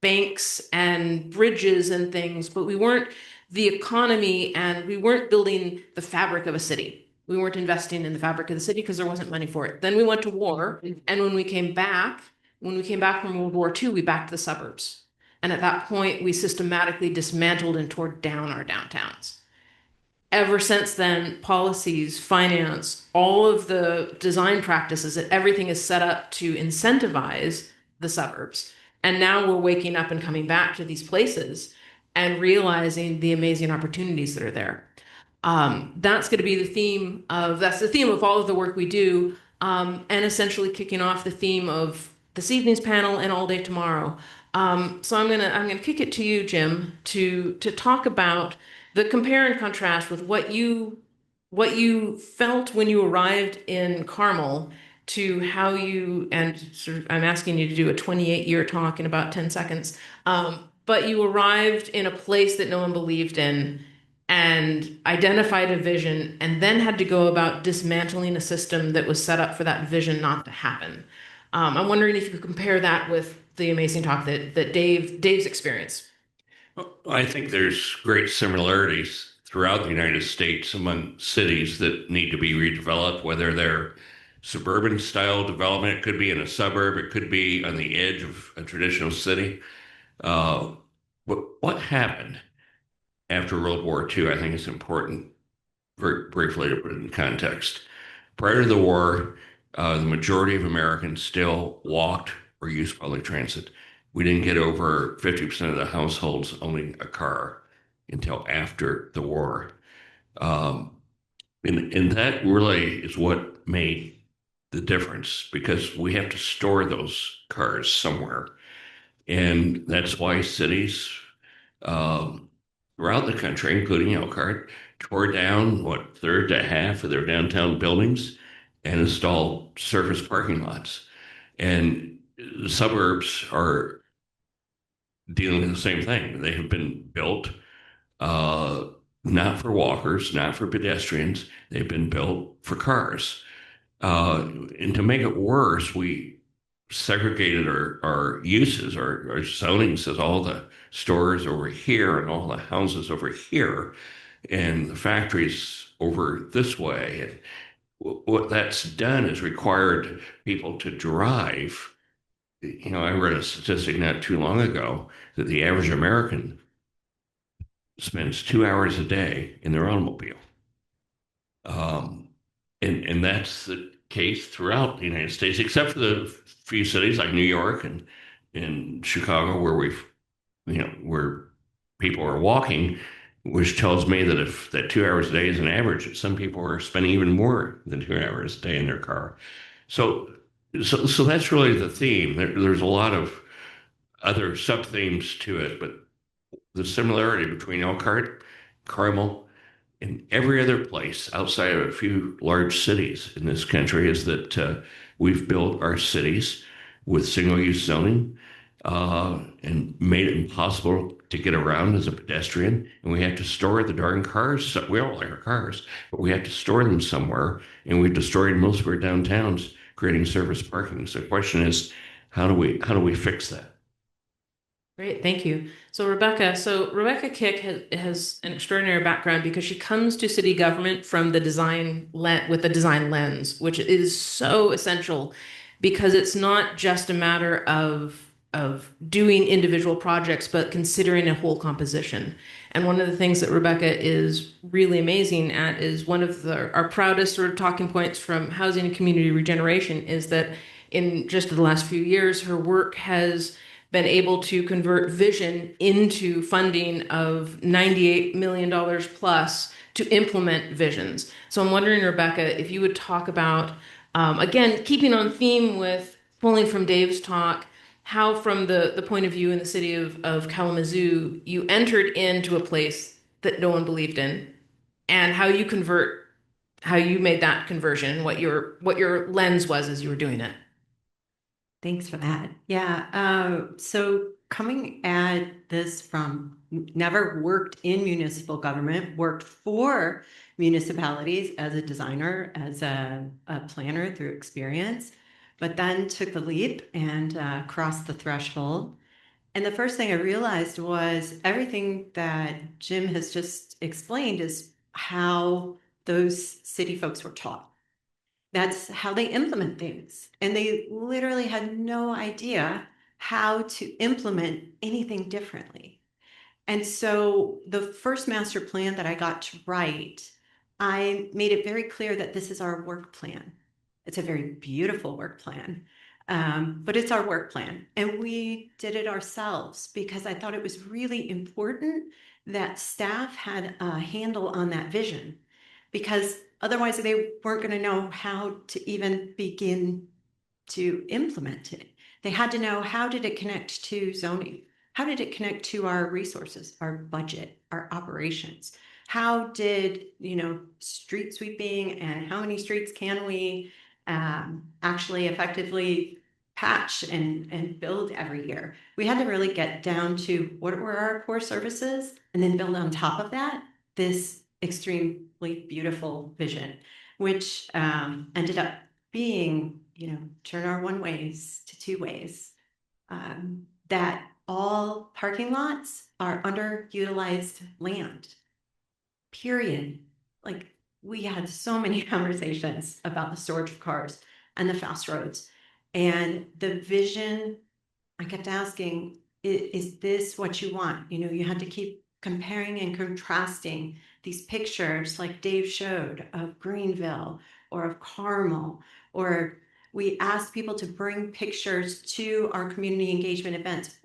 banks and bridges and things, but we weren't the economy, and we weren't building the fabric of a city. We weren't investing in the fabric of the city because there wasn't money for it. Then we went to war, and when we came back from World War II, we backed the suburbs. And at that point, we systematically dismantled and tore down our downtowns. Ever since then, policies, finance, all of the design practices, everything is set up to incentivize the suburbs. And now we're waking up and coming back to these places and realizing the amazing opportunities that are there. That's going to be the theme of all of the work we do, and essentially kicking off the theme of this evening's panel and all day tomorrow. So I'm gonna kick it to you, Jim, to talk about the compare and contrast with what you felt when you arrived in Carmel to how you, and sort of, I'm asking you to do a 28-year talk in about 10 seconds. But you arrived in a place that no one believed in and identified a vision and then had to go about dismantling a system that was set up for that vision not to happen. I'm wondering if you could compare that with the amazing talk that Dave's experience. I think there's great similarities throughout the United States among cities that need to be redeveloped, whether they're suburban style development, it could be in a suburb, it could be on the edge of a traditional city. But what happened after World War II, I think it's important very briefly to put it in context. Prior to the war, the majority of Americans still walked or used public transit. We didn't get over 50% of the households owning a car until after the war. And that really is what made the difference because we have to store those cars somewhere. And that's why cities throughout the country, including Elkhart, tore down what third to half of their downtown buildings and installed surface parking lots. And the suburbs are dealing with the same thing. They have been built not for walkers, not for pedestrians. They've been built for cars. And to make it worse, we segregated our uses. Our zoning says all the stores over here and all the houses over here, and the factories over this way. And what that's done is required people to drive. You know, I read a statistic not too long ago that the average American spends 2 hours a day in their automobile. And that's the case throughout the United States, except for the few cities like New York and in Chicago, where where people are walking, which tells me that if that 2 hours a day is an average, some people are spending even more than 2 hours a day in their car. So, so that's really the theme. There's a lot of other sub themes to it, but the similarity between Elkhart, Carmel, and every other place outside of a few large cities in this country is that we've built our cities with single-use zoning and made it impossible to get around as a pedestrian. And we have to store the darn cars. So we all like our cars, but we have to store them somewhere. And we've destroyed most of our downtowns, creating surface parking. So the question is, how do we fix that? Great, thank you. So Rebekah Kick has an extraordinary background because she comes to city government from the design with the design lens, which is so essential because it's not just a matter of doing individual projects, but considering a whole composition. And one of the things that Rebekah is really amazing at is one of our proudest sort of talking points from housing and community regeneration is that in just the last few years, her work has been able to convert vision into funding of $98 million plus to implement visions. So I'm wondering, Rebekah, if you would talk about, again, keeping on theme with pulling from Dave's talk, how from the point of view in the city of Kalamazoo, you entered into a place that no one believed in, and how you made that conversion, what your lens was as you were doing it. Thanks for that. Yeah. So coming at this from never worked in municipal government, worked for municipalities as a designer, as a planner through experience, but then took the leap and crossed the threshold. And the first thing I realized was everything that Jim has just explained is how those city folks were taught. That's how they implement things. And they literally had no idea how to implement anything differently. And so the first master plan that I got to write, I made it very clear that this is our work plan. It's a very beautiful work plan, but it's our work plan. And we did it ourselves because I thought it was really important that staff had a handle on that vision, because otherwise they weren't going to know how to even begin to implement it. They had to know, how did it connect to zoning? How did it connect to our resources, our budget, our operations? How did, street sweeping and how many streets can we actually effectively patch and build every year? We had to really get down to what were our core services and then build on top of that this extremely beautiful vision, which ended up being, turn our one ways to two ways. That all parking lots are underutilized land, period. Like, we had so many conversations about the storage of cars and the fast roads. And the vision, I kept asking, is this what you want? You had to keep comparing and contrasting these pictures like Dave showed of Greenville or of Carmel, or we asked people to bring pictures to our community engagement events.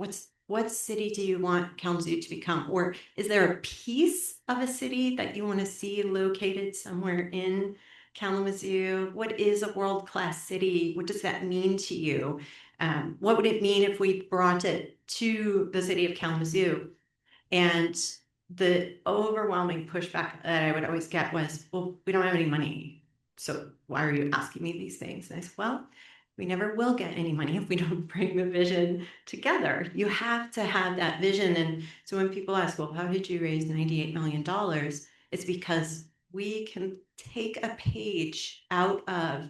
What city do you want Kalamazoo to become? Or is there a piece of a city that you want to see located somewhere in Kalamazoo? What is a world-class city? What does that mean to you? What would it mean if we brought it to the city of Kalamazoo? And the overwhelming pushback that I would always get was, well, we don't have any money, so why are you asking me these things? And I said, well, we never will get any money if we don't bring the vision together. You have to have that vision. And so when people ask, well, how did you raise $98 million? It's because we can take a page out of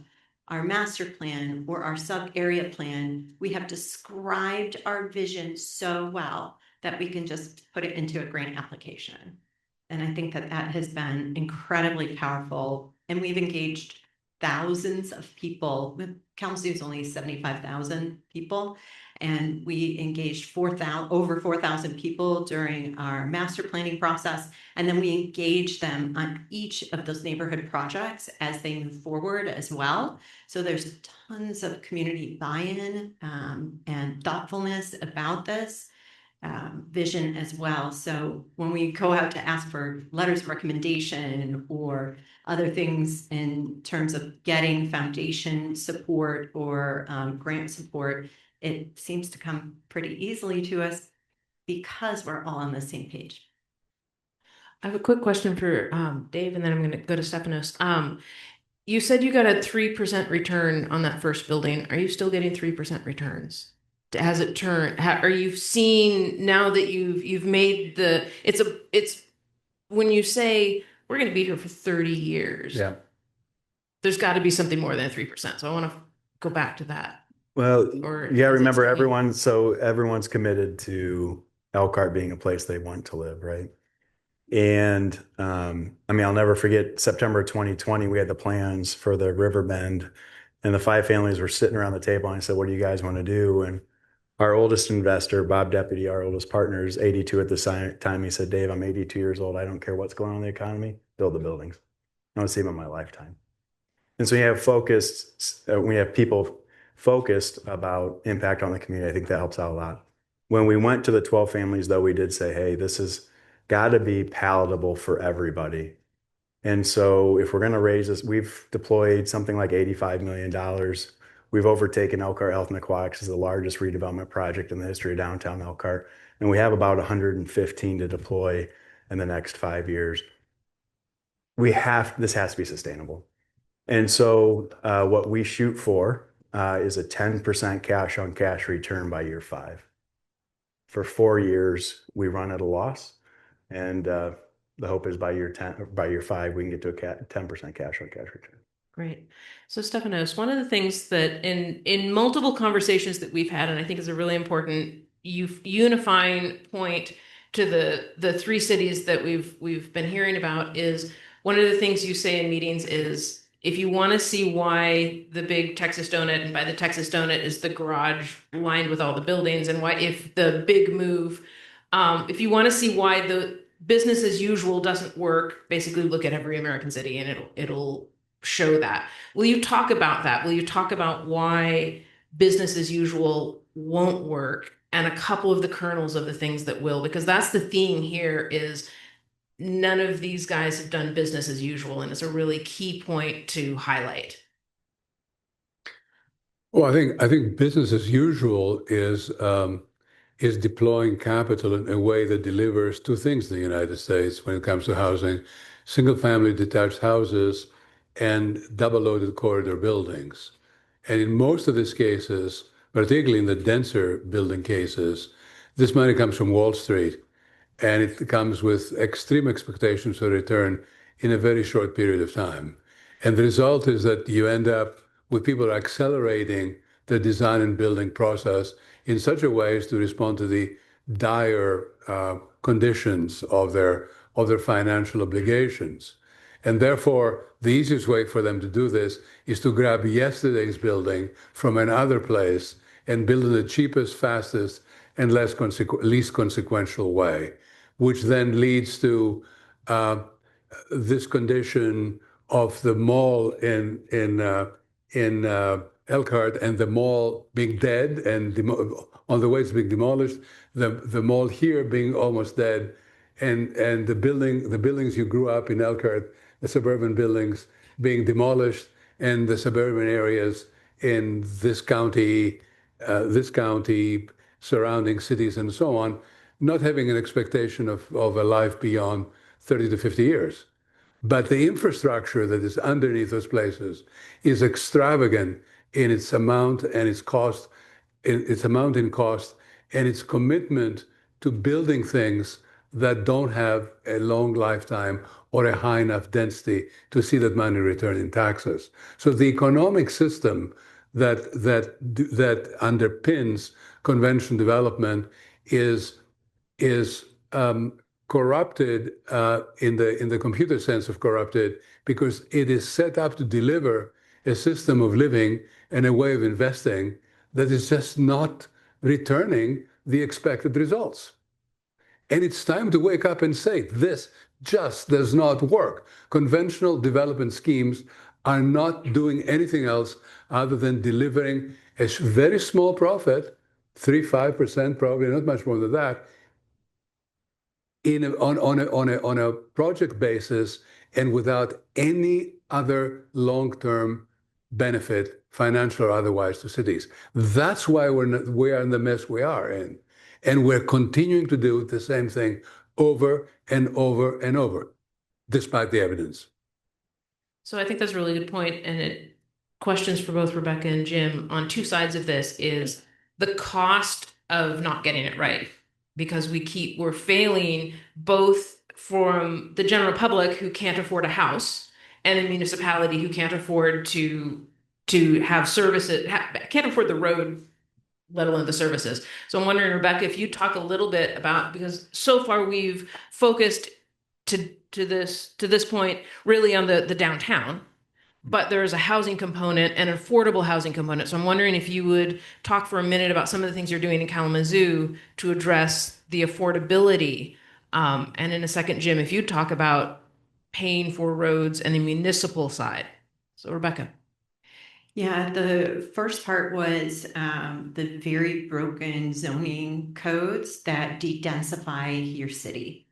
our master plan or our sub-area plan. We have described our vision so well that we can just put it into a grant application. And I think that has been incredibly powerful. And we've engaged thousands of people. Kalamazoo is only 75,000 people. And we engaged over 4,000 people during our master planning process. And then we engage them on each of those neighborhood projects as they move forward as well. So there's tons of community buy-in and thoughtfulness about this vision as well. So when we go out to ask for letters of recommendation or other things in terms of getting foundation support or grant support, it seems to come pretty easily to us because we're all on the same page. I have a quick question for Dave, and then I'm going to go to Stefanos. You said you got a 3% return on that first building. Are you still getting 3% returns? Has it turned? Are you seeing now that you've made the? It's when you say we're going to be here for 30 years. Yeah. There's got to be something more than 3%. So I want to go back to that. Well, Or you got to is it remember staying? everyone's committed to Elkhart being a place they want to live, right? And I'll never forget September 2020, we had the plans for the river bend, and the 5 families were sitting around the table, and I said, what do you guys want to do? And our oldest investor, Bob Deputy, our oldest partner, is 82 at the time. He said, Dave, I'm 82 years old. I don't care what's going on in the economy. Build the buildings. I want to see them in my lifetime. And so we have people focused about impact on the community. I think that helps out a lot. When we went to the 12 families, though, we did say, hey, this has got to be palatable for everybody. And so if we're going to raise this, we've deployed something like $85 million. We've overtaken Elkhart Health and Aquatics as the largest redevelopment project in the history of downtown Elkhart. And we have about 115 to deploy in the next 5 years. This has to be sustainable. And so what we shoot for is a 10% cash on cash return by year 5. For 4 years, we run at a loss. And the hope is by year 5, we can get to a 10% cash on cash return. Great. So Stefanos, one of the things that in multiple conversations that we've had, and I think is a really important unifying point to the 3 cities that we've been hearing about, is one of the things you say in meetings is, if you want to see why the big Texas donut, and by the Texas donut is the garage lined with all the buildings, and why, if the big move, if you want to see why the business as usual doesn't work, basically look at every American city and it'll show that. Will you talk about that? Will you talk about why business as usual won't work, and a couple of the kernels of the things that will? Because that's the theme here, is none of these guys have done business as usual, and it's a really key point to highlight. Well, I think business as usual is deploying capital in a way that delivers two things in the United States when it comes to housing: single-family detached houses and double-loaded corridor buildings. And in most of these cases, particularly in the denser building cases, this money comes from Wall Street, and it comes with extreme expectations of return in a very short period of time. And the result is that you end up with people accelerating the design and building process in such a way as to respond to the dire conditions of their financial obligations. And therefore, the easiest way for them to do this is to grab yesterday's building from another place and build in the cheapest, fastest, and least consequential way, which then leads to this condition of the mall in Elkhart and the mall being dead and on the way it's being demolished, the mall here being almost dead, and the buildings you grew up in Elkhart, the suburban buildings being demolished, and the suburban areas in this county, surrounding cities and so on, not having an expectation of a life beyond 30 to 50 years. But the infrastructure that is underneath those places is extravagant in its amount and its cost, and its commitment to building things that don't have a long lifetime or a high enough density to see that money return in taxes. So the economic system that underpins convention development is corrupted in the computer sense of corrupted, because it is set up to deliver a system of living and a way of investing that is just not returning the expected results. And it's time to wake up and say, this just does not work. Conventional development schemes are not doing anything else other than delivering a very small profit, 3-5%, probably not much more than that, on a project basis and without any other long-term benefit, financial or otherwise, to cities. That's why we are in the mess we are in. And we're continuing to do the same thing over and over and over, despite the evidence. So I think that's a really good point, and it questions for both Rebekah and Jim on two sides of this is the cost of not getting it right, because we're failing both from the general public who can't afford a house and the municipality who can't afford to have services, can't afford the road, let alone the services. So I'm wondering, Rebekah, if you talk a little bit about, because so far we've focused to this point really on the downtown, but there's a housing component, an affordable housing component. So I'm wondering if you would talk for a minute about some of the things you're doing in Kalamazoo to address the affordability. And in a second, Jim, if you talk about paying for roads and the municipal side. So Rebekah. Yeah, the first part was the very broken zoning codes that de-densify your city.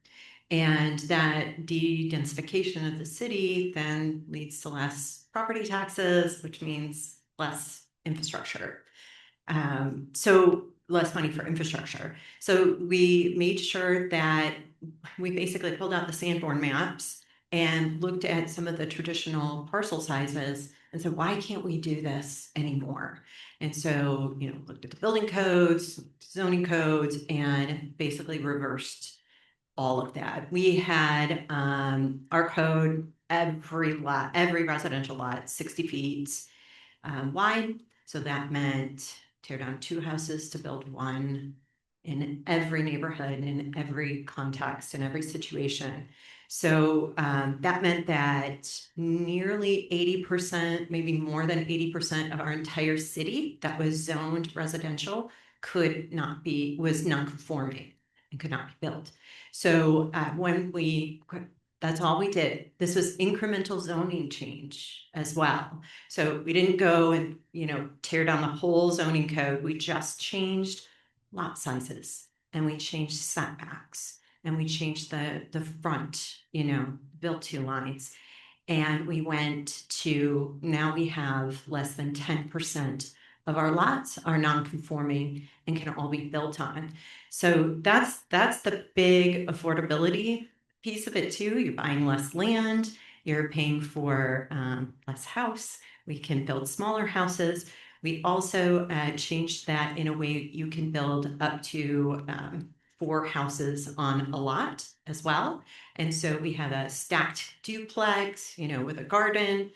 And that de-densification of the city then leads to less property taxes, which means less infrastructure. So less money for infrastructure. So we made sure that we basically pulled out the Sanborn maps and looked at some of the traditional parcel sizes and said, why can't we do this anymore? And so, looked at the building codes, zoning codes, and basically reversed all of that. We had our code, every residential lot, 60 feet wide. So that meant tear down 2 houses to build 1 in every neighborhood, in every context, in every situation. So that meant that nearly 80%, maybe more than 80% of our entire city that was zoned residential was non-conforming and could not be built. So that's all we did. This was incremental zoning change as well. So we didn't go and, tear down the whole zoning code. We just changed lot sizes, and we changed setbacks, and we changed the front, built 2 lines. And we went to, now we have less than 10% of our lots are non-conforming and can all be built on. So that's the big affordability piece of it too. You're buying less land, you're paying for less house. We can build smaller houses. We also changed that in a way you can build up to 4 houses on a lot as well. And so we have a stacked duplex, with a garden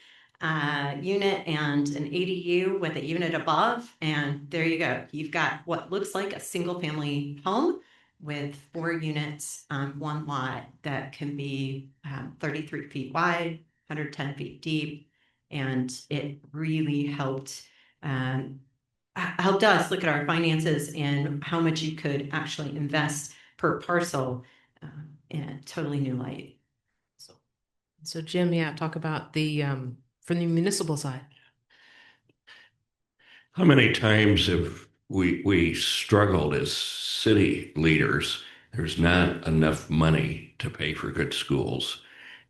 unit and an ADU with a unit above. And there you go. You've got what looks like a single family home with 4 units on 1 lot that can be 33 feet wide, 110 feet deep. And it really helped us look at our finances and how much you could actually invest per parcel in a totally new light. So Jim, talk about the from the municipal side. How many times have we struggled as city leaders? There's not enough money to pay for good schools.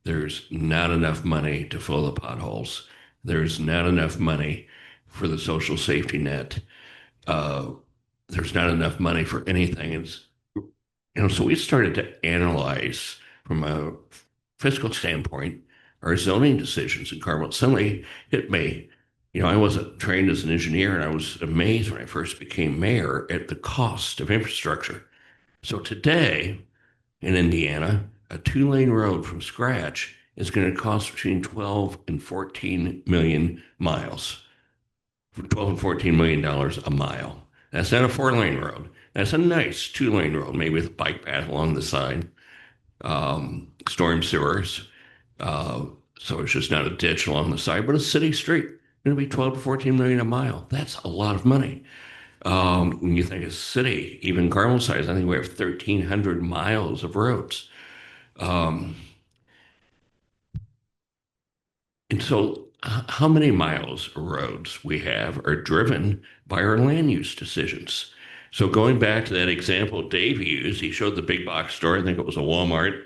There's not enough money to fill the potholes. There's not enough money for the social safety net. There's not enough money for anything. So we started to analyze from a fiscal standpoint our zoning decisions in Carmel. Suddenly hit me. I wasn't trained as an engineer, and I was amazed when I first became mayor at the cost of infrastructure. So today in Indiana, a 2-lane road from scratch is going to cost between 12 and 14 million miles. $12 and $14 million a mile. That's not a 4-lane road. That's a nice 2-lane road, maybe with a bike path along the side, storm sewers. So it's just not a ditch along the side, but a city street. Going to be 12 to 14 million a mile. That's a lot of money. When you think of city, even Carmel size, I think we have 1,300 miles of roads. And so how many miles of roads we have are driven by our land use decisions. So going back to that example Dave used, he showed the big box store, I think it was a Walmart,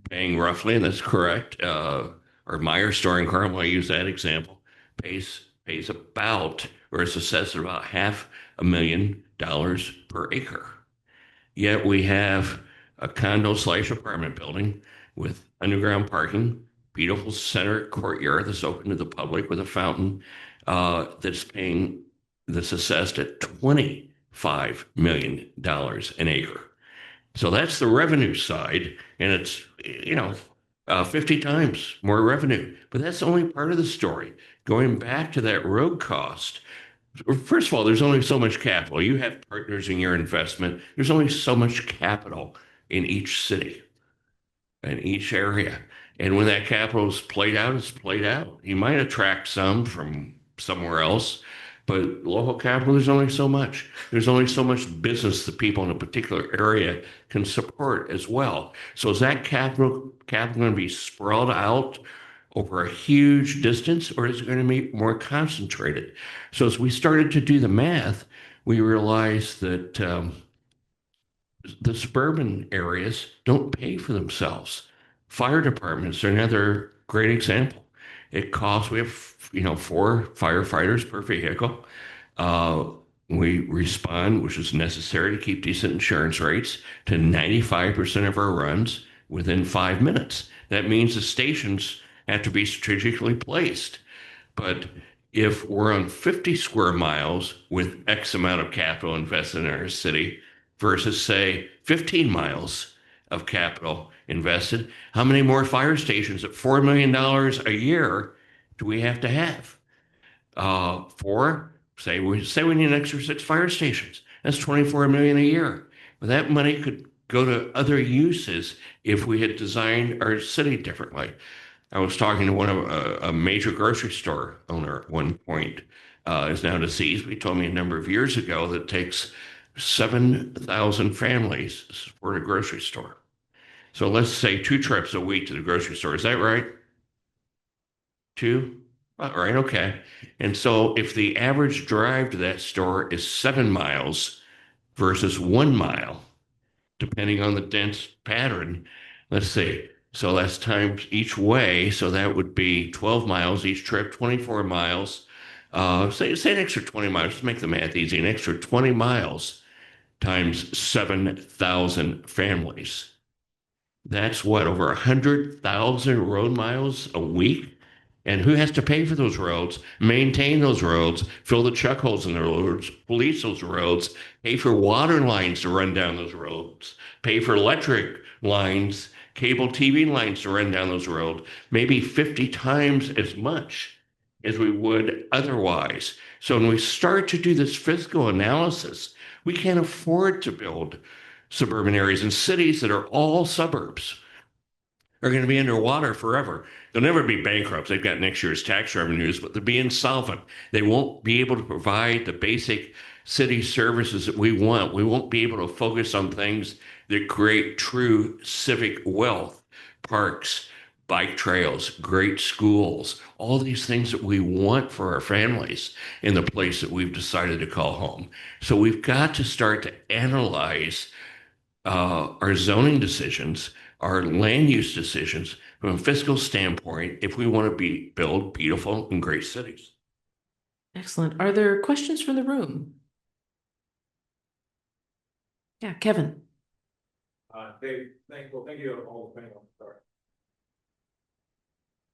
paying roughly, and that's correct, or Meyer store in Carmel, I use that example, pays about, or is assessed at about $500,000 per acre. Yet we have a condo/apartment building with underground parking, beautiful center courtyard that's open to the public with a fountain that's assessed at $25 million an acre. So that's the revenue side, and it's 50 times more revenue. But that's only part of the story. Going back to that road cost, first of all, there's only so much capital. You have partners in your investment. There's only so much capital in each city, in each area. And when that capital is played out, it's played out. You might attract some from somewhere else, but local capital, there's only so much. There's only so much business that people in a particular area can support as well. So is that capital going to be sprawled out over a huge distance, or is it going to be more concentrated? So as we started to do the math, we realized that the suburban areas don't pay for themselves. Fire departments are another great example. It costs, we have 4 firefighters per vehicle. We respond, which is necessary to keep decent insurance rates, to 95% of our runs within 5 minutes. That means the stations have to be strategically placed. But if we're on 50 square miles with X amount of capital invested in our city versus, say, 15 miles of capital invested, how many more fire stations at $4 million a year do we have to have? 4, say we need an extra 6 fire stations. That's $24 million a year. But that money could go to other uses if we had designed our city differently. I was talking to one of a major grocery store owner at one point, is now deceased. He told me a number of years ago that it takes 7,000 families to support a grocery store. So let's say 2 trips a week to the grocery store. Is that right? 2? All right, okay. And so if the average drive to that store is 7 miles versus 1 mile, depending on the dense pattern, let's see. So that's times each way. So that would be 12 miles each trip, 24 miles. Say an extra 20 miles, just make the math easy, an extra 20 miles times 7,000 families. That's what, over 100,000 road miles a week? And who has to pay for those roads, maintain those roads, fill the chuck holes in the roads, police those roads, pay for water lines to run down those roads, pay for electric lines, cable TV lines to run down those roads, maybe 50 times as much as we would otherwise. So when we start to do this fiscal analysis, we can't afford to build suburban areas, and cities that are all suburbs are going to be underwater forever. They'll never be bankrupt. They've got next year's tax revenues, but they'll be insolvent. They won't be able to provide the basic city services that we want. We won't be able to focus on things that create true civic wealth, parks, bike trails, great schools, all these things that we want for our families in the place that we've decided to call home. So we've got to start to analyze our zoning decisions, our land use decisions from a fiscal standpoint if we want to build beautiful and great cities. Excellent. Are there questions from the room? Yeah, Kevin. Dave, thank you to all the panelists.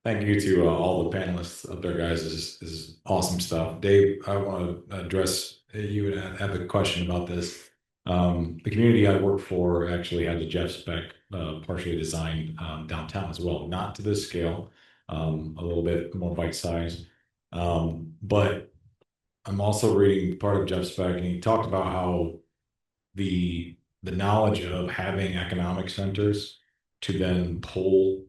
Thank you to all the panelists up there, guys. This is awesome stuff. Dave, I want to address you and have a question about this. The community I work for actually has a Jeff spec partially designed downtown as well, not to this scale, a little bit more bite size. But I'm also reading part of Jeff spec, and he talked about how the knowledge of having economic centers to then pull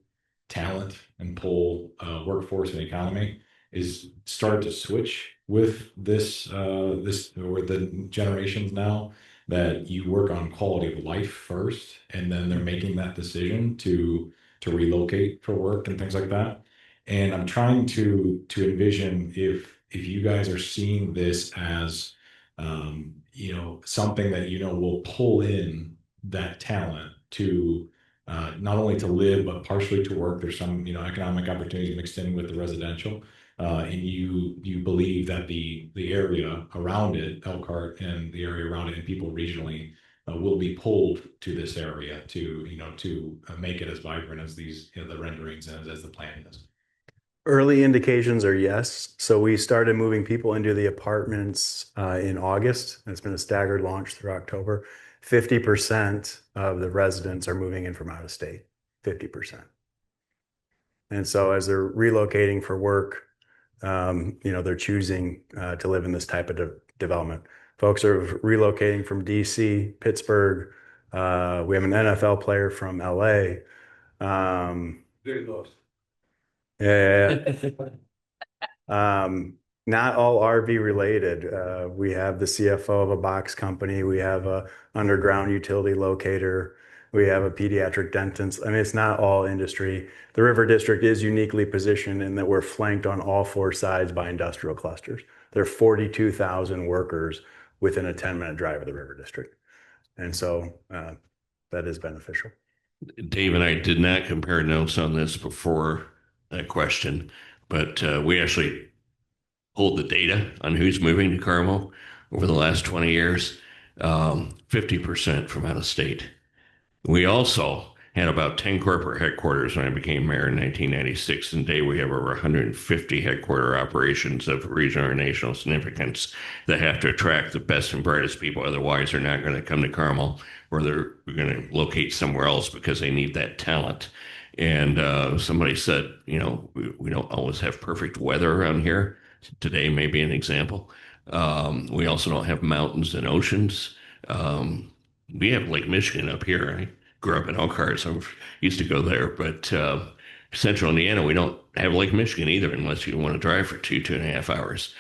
talent and pull workforce and economy is started to switch with this or the generations now, that you work on quality of life first, and then they're making that decision to relocate for work and things like that. And I'm trying to envision if you guys are seeing this as something that will pull in that talent to not only to live but partially to work. There's some economic opportunities mixed in with the residential, and you believe that the area around it, Elkhart and the area around it, and people regionally will be pulled to this area to make it as vibrant as these the renderings and as the plan is. Early indications are yes. So we started moving people into the apartments in August. It's been a staggered launch through October. 50% of the residents are moving in from out of state, 50%. And so as they're relocating for work, they're choosing to live in this type of development. Folks are relocating from DC, Pittsburgh. We have an NFL player from LA. Very close. Yeah. Not all RV related. We have the CFO of a box company. We have a underground utility locator. We have a pediatric dentist. I mean, it's not all industry. The River District is uniquely positioned in that we're flanked on all four sides by industrial clusters. There are 42,000 workers within a 10-minute drive of the River District. And so that is beneficial. Dave and I did not compare notes on this before that question, but we actually pulled the data on who's moving to Carmel over the last 20 years, 50% from out of state. We also had about 10 corporate headquarters when I became mayor in 1996. And today we have over 150 headquarter operations of regional or national significance that have to attract the best and brightest people. Otherwise, they're not going to come to Carmel, or they're going to locate somewhere else because they need that talent. And somebody said, we don't always have perfect weather around here. Today may be an example. We also don't have mountains and oceans. We have Lake Michigan up here. I grew up in Elkhart, so I'm used to go there. But Central Indiana, we don't have Lake Michigan either, unless you want to drive for 2.5 hours.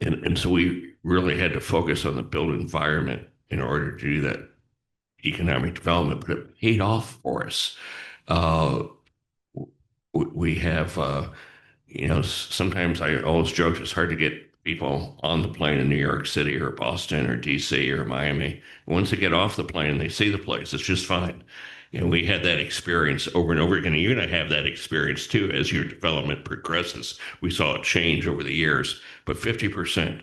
And so we really had to focus on the built environment in order to do that economic development, but it paid off for us. We have, sometimes I always joke it's hard to get people on the plane in New York City or Boston or DC or Miami. Once they get off the plane, they see the place. It's just fine. And we had that experience over and over again. And you're going to have that experience too as your development progresses. We saw it change over the years, but 50%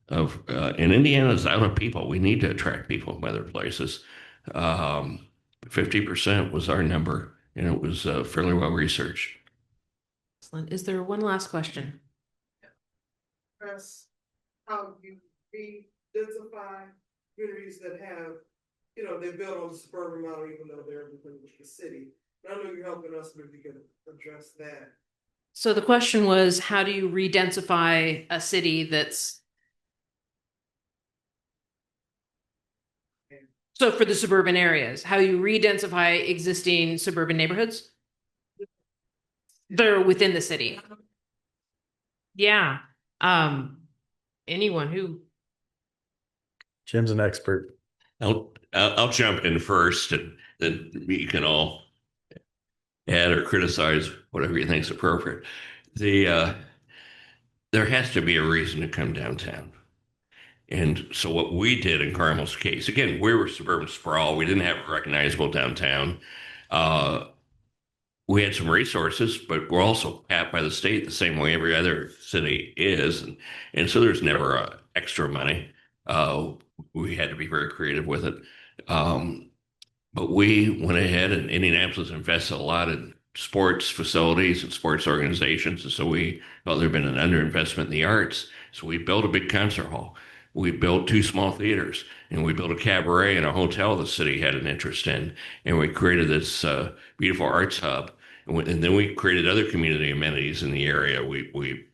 of in Indiana is out of people. We need to attract people from other places. 50% was our number, and it was fairly well researched. Excellent. Is there one last question? Press how you re-densify communities that have, you know, they're built on the suburban model, even though they're within the city. But I know you're helping us, maybe you can address that. So the question was, how do you re-densify a city that's so for the suburban areas, how you re-densify existing suburban neighborhoods? They're within the city. Yeah. Anyone who Jim's an expert. I'll jump in first, and then you can all add or criticize whatever you think is appropriate. There has to be a reason to come downtown. And so what we did in Carmel's case, again, we were suburban sprawl. We didn't have a recognizable downtown. We had some resources, but we're also capped by the state the same way every other city is. And so there's never extra money. We had to be very creative with it. But we went ahead, and Indianapolis invested a lot in sports facilities and sports organizations. And so we felt there'd been an underinvestment in the arts. So we built a big concert hall. We built 2 small theaters, and we built a cabaret and a hotel the city had an interest in. And we created this beautiful arts hub. And then we created other community amenities in the area. We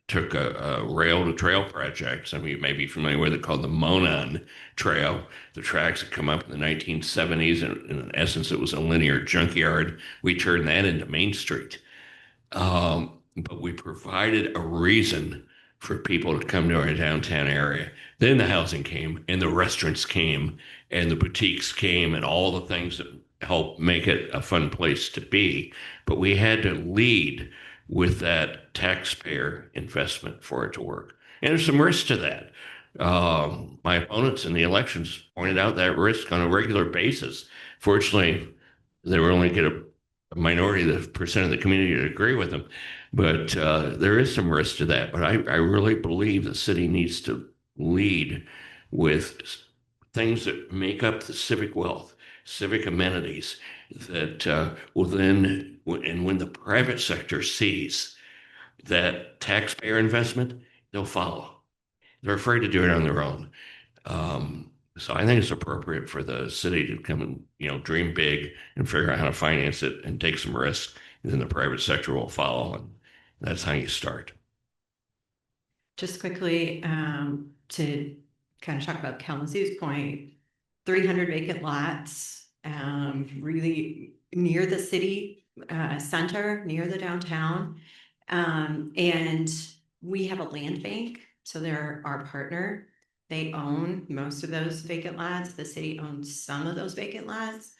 took a rail to trail project. Some of you may be familiar with it, called the Monon Trail. The tracks had come up in the 1970s, and in essence, it was a linear junkyard. We turned that into Main Street. But we provided a reason for people to come to our downtown area. Then the housing came, and the restaurants came, and the boutiques came, and all the things that help make it a fun place to be. But we had to lead with that taxpayer investment for it to work. And there's some risk to that. My opponents in the elections pointed out that risk on a regular basis. Fortunately, they were only get a minority of the percent of the community to agree with them. But there is some risk to that. But I really believe the city needs to lead with things that make up the civic wealth, civic amenities that will then, and when the private sector sees that taxpayer investment, they'll follow. They're afraid to do it on their own. So I think it's appropriate for the city to come and, you know, dream big and figure out how to finance it and take some risks, and then the private sector will follow. And that's how you start. Just quickly, to kind of talk about Kalamazoo's point, 300 vacant lots, really near the city center, near the downtown. And we have a land bank, so they're our partner. They own most of those vacant lots. The city owns some of those vacant lots.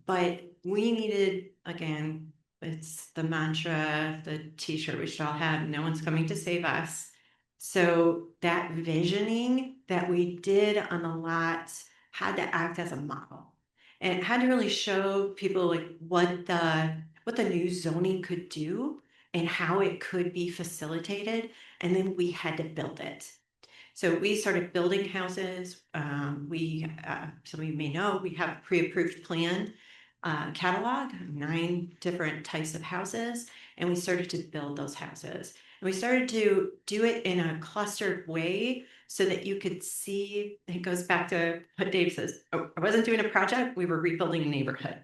But we needed, again, it's the mantra, the t-shirt we should all have, no one's coming to save us. So that visioning that we did on the lots had to act as a model. And it had to really show people like what the new zoning could do and how it could be facilitated. And then we had to build it. So we started building houses. Some of you may know, we have a pre-approved plan catalog, 9 different types of houses, and we started to build those houses. And we started to do it in a clustered way so that you could see, it goes back to what Dave says, I wasn't doing a project, we were rebuilding a neighborhood.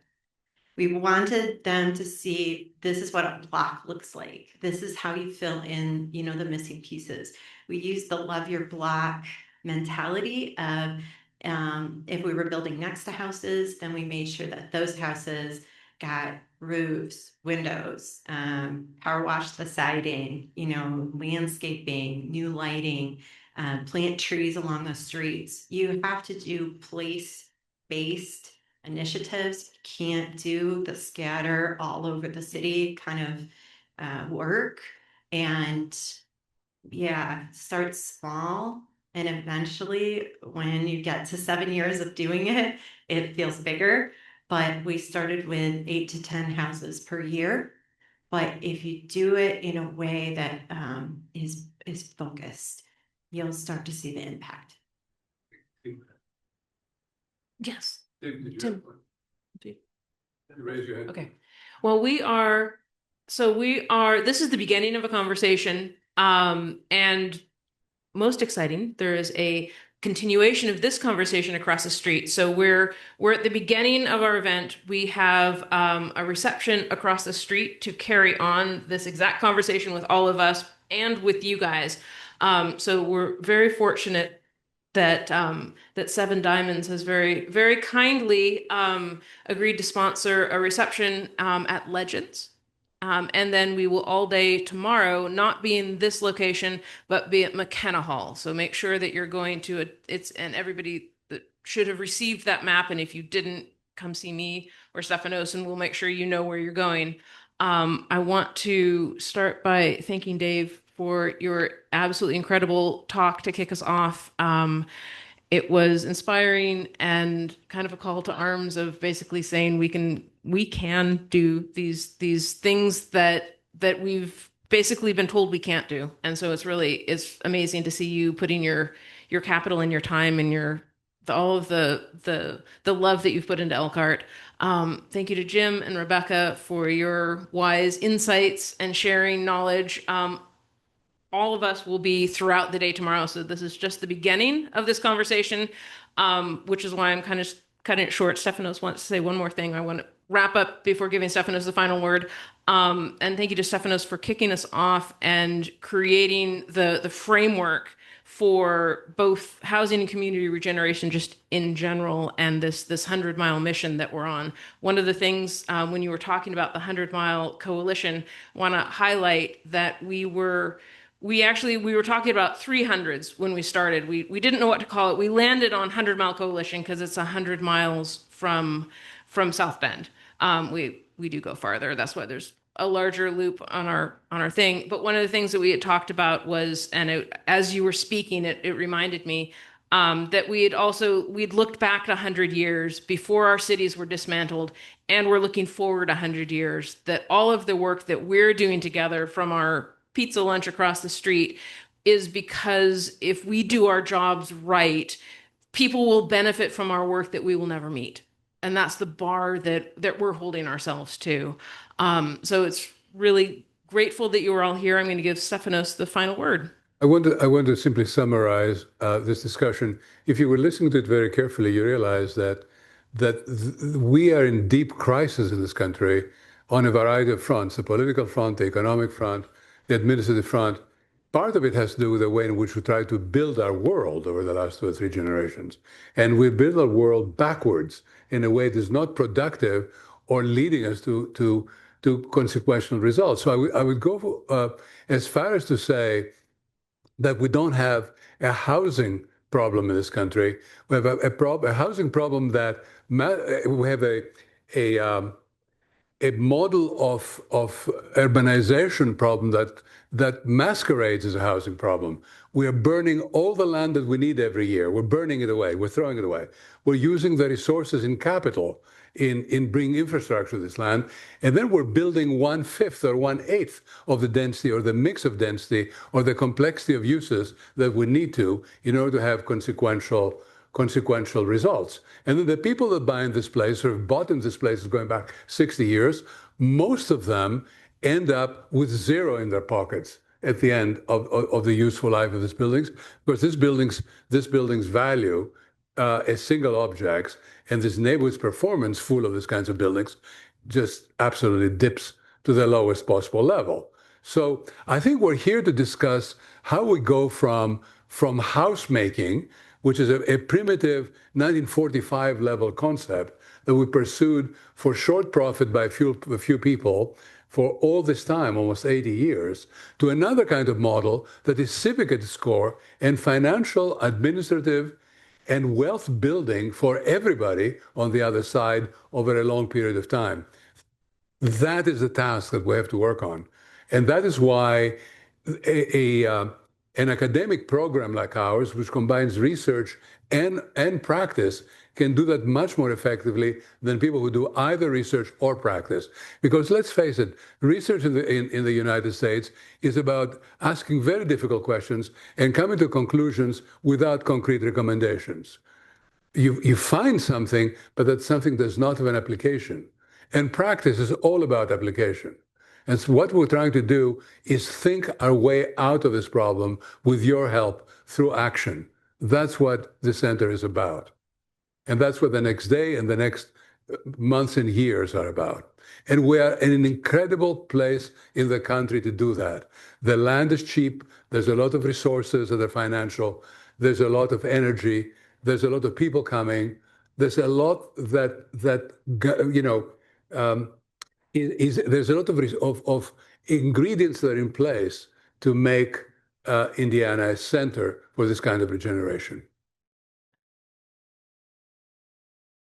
We wanted them to see, this is what a block looks like. This is how you fill in, you know, the missing pieces. We used the love your block mentality of, if we were building next to houses, then we made sure that those houses got roofs, windows, power wash the siding, you know, landscaping, new lighting, plant trees along the streets. You have to do place-based initiatives. You can't do the scatter all over the city kind of work. And yeah, start small. And eventually, when you get to 7 years of doing it, it feels bigger. but we started with 8 to 10 houses per year. But if you do it in a way that is focused, you'll start to see the impact. Yes. Did you Tim. have one? You raise your hand. Okay. Well, this is the beginning of a conversation. And most exciting, there is a continuation of this conversation across the street. So we're at the beginning of our event. We have a reception across the street to carry on this exact conversation with all of us and with you guys. So we're very fortunate that Seven Diamonds has very, very kindly agreed to sponsor a reception at Legends. And then we will all day tomorrow not be in this location, but be at McKenna Hall. So make sure that you're going to and everybody that should have received that map. And if you didn't, come see me or Stefanos, and we'll make sure you know where you're going. I want to start by thanking Dave for your absolutely incredible talk to kick us off. It was inspiring and kind of a call to arms of basically saying we can do these things that we've basically been told we can't do. And so it's amazing to see you putting your capital and your time and all of the love that you've put into Elkhart. Thank you to Jim and Rebekah for your wise insights and sharing knowledge. All of us will be throughout the day tomorrow. So this is just the beginning of this conversation, which is why I'm kind of cutting it short. Stefanos wants to say one more thing. I want to wrap up before giving Stefanos the final word. And thank you to Stefanos for kicking us off and creating the framework for both housing and community regeneration just in general, and this 100-mile mission that we're on. One of the things when you were talking about the 100-mile coalition, I want to highlight that we were talking about 300s when we started. We didn't know what to call it. We landed on 100-mile coalition because it's 100 miles from South Bend. We do go farther. That's why there's a larger loop on our thing. But one of the things that we had talked about was, as you were speaking, it reminded me that we'd looked back 100 years before our cities were dismantled, and we're looking forward 100 years, that all of the work that we're doing together from our pizza lunch across the street is because if we do our jobs right, people will benefit from our work that we will never meet. And that's the bar that we're holding ourselves to. So it's really grateful that you were all here. I'm going to give Stefanos the final word. I want to simply summarize this discussion. If you were listening to it very carefully, you realize that we are in deep crisis in this country on a variety of fronts: the political front, the economic front, the administrative front. Part of it has to do with the way in which we try to build our world over the last 2 or 3 generations. And we build our world backwards in a way that is not productive or leading us to consequential results. So I would go as far as to say that we don't have a housing problem in this country. We have a housing problem that we have a model of urbanization problem that masquerades as a housing problem. We are burning all the land that we need every year. We're burning it away. We're throwing it away. We're using the resources in capital in bringing infrastructure to this land. And then we're building 1/5 or 1/8 of the density or the mix of density or the complexity of uses that we need to in order to have consequential results. And then the people that buy in this place or have bought in this place going back 60 years, most of them end up with zero in their pockets at the end of the useful life of these buildings, because this building's value as single objects and this neighborhood's performance full of these kinds of buildings just absolutely dips to the lowest possible level. So I think we're here to discuss how we go from house making, which is a primitive 1945 level concept that we pursued for short profit by a few people for all this time, almost 80 years, to another kind of model that is civic at its core and financial, administrative, and wealth building for everybody on the other side over a long period of time. That is the task that we have to work on. And that is why a An academic program like ours, which combines research and practice, can do that much more effectively than people who do either research or practice. Because let's face it, research in the United States is about asking very difficult questions and coming to conclusions without concrete recommendations. You find something, but that something does not have an application. And practice is all about application. And so what we're trying to do is think our way out of this problem with your help through action. That's what the center is about. And that's what the next day and the next months and years are about. And we are in an incredible place in the country to do that. The land is cheap. There's a lot of resources that are financial. There's a lot of energy. There's a lot of people coming. There's a lot that you know, there's a lot of ingredients that are in place to make Indiana a center for this kind of regeneration.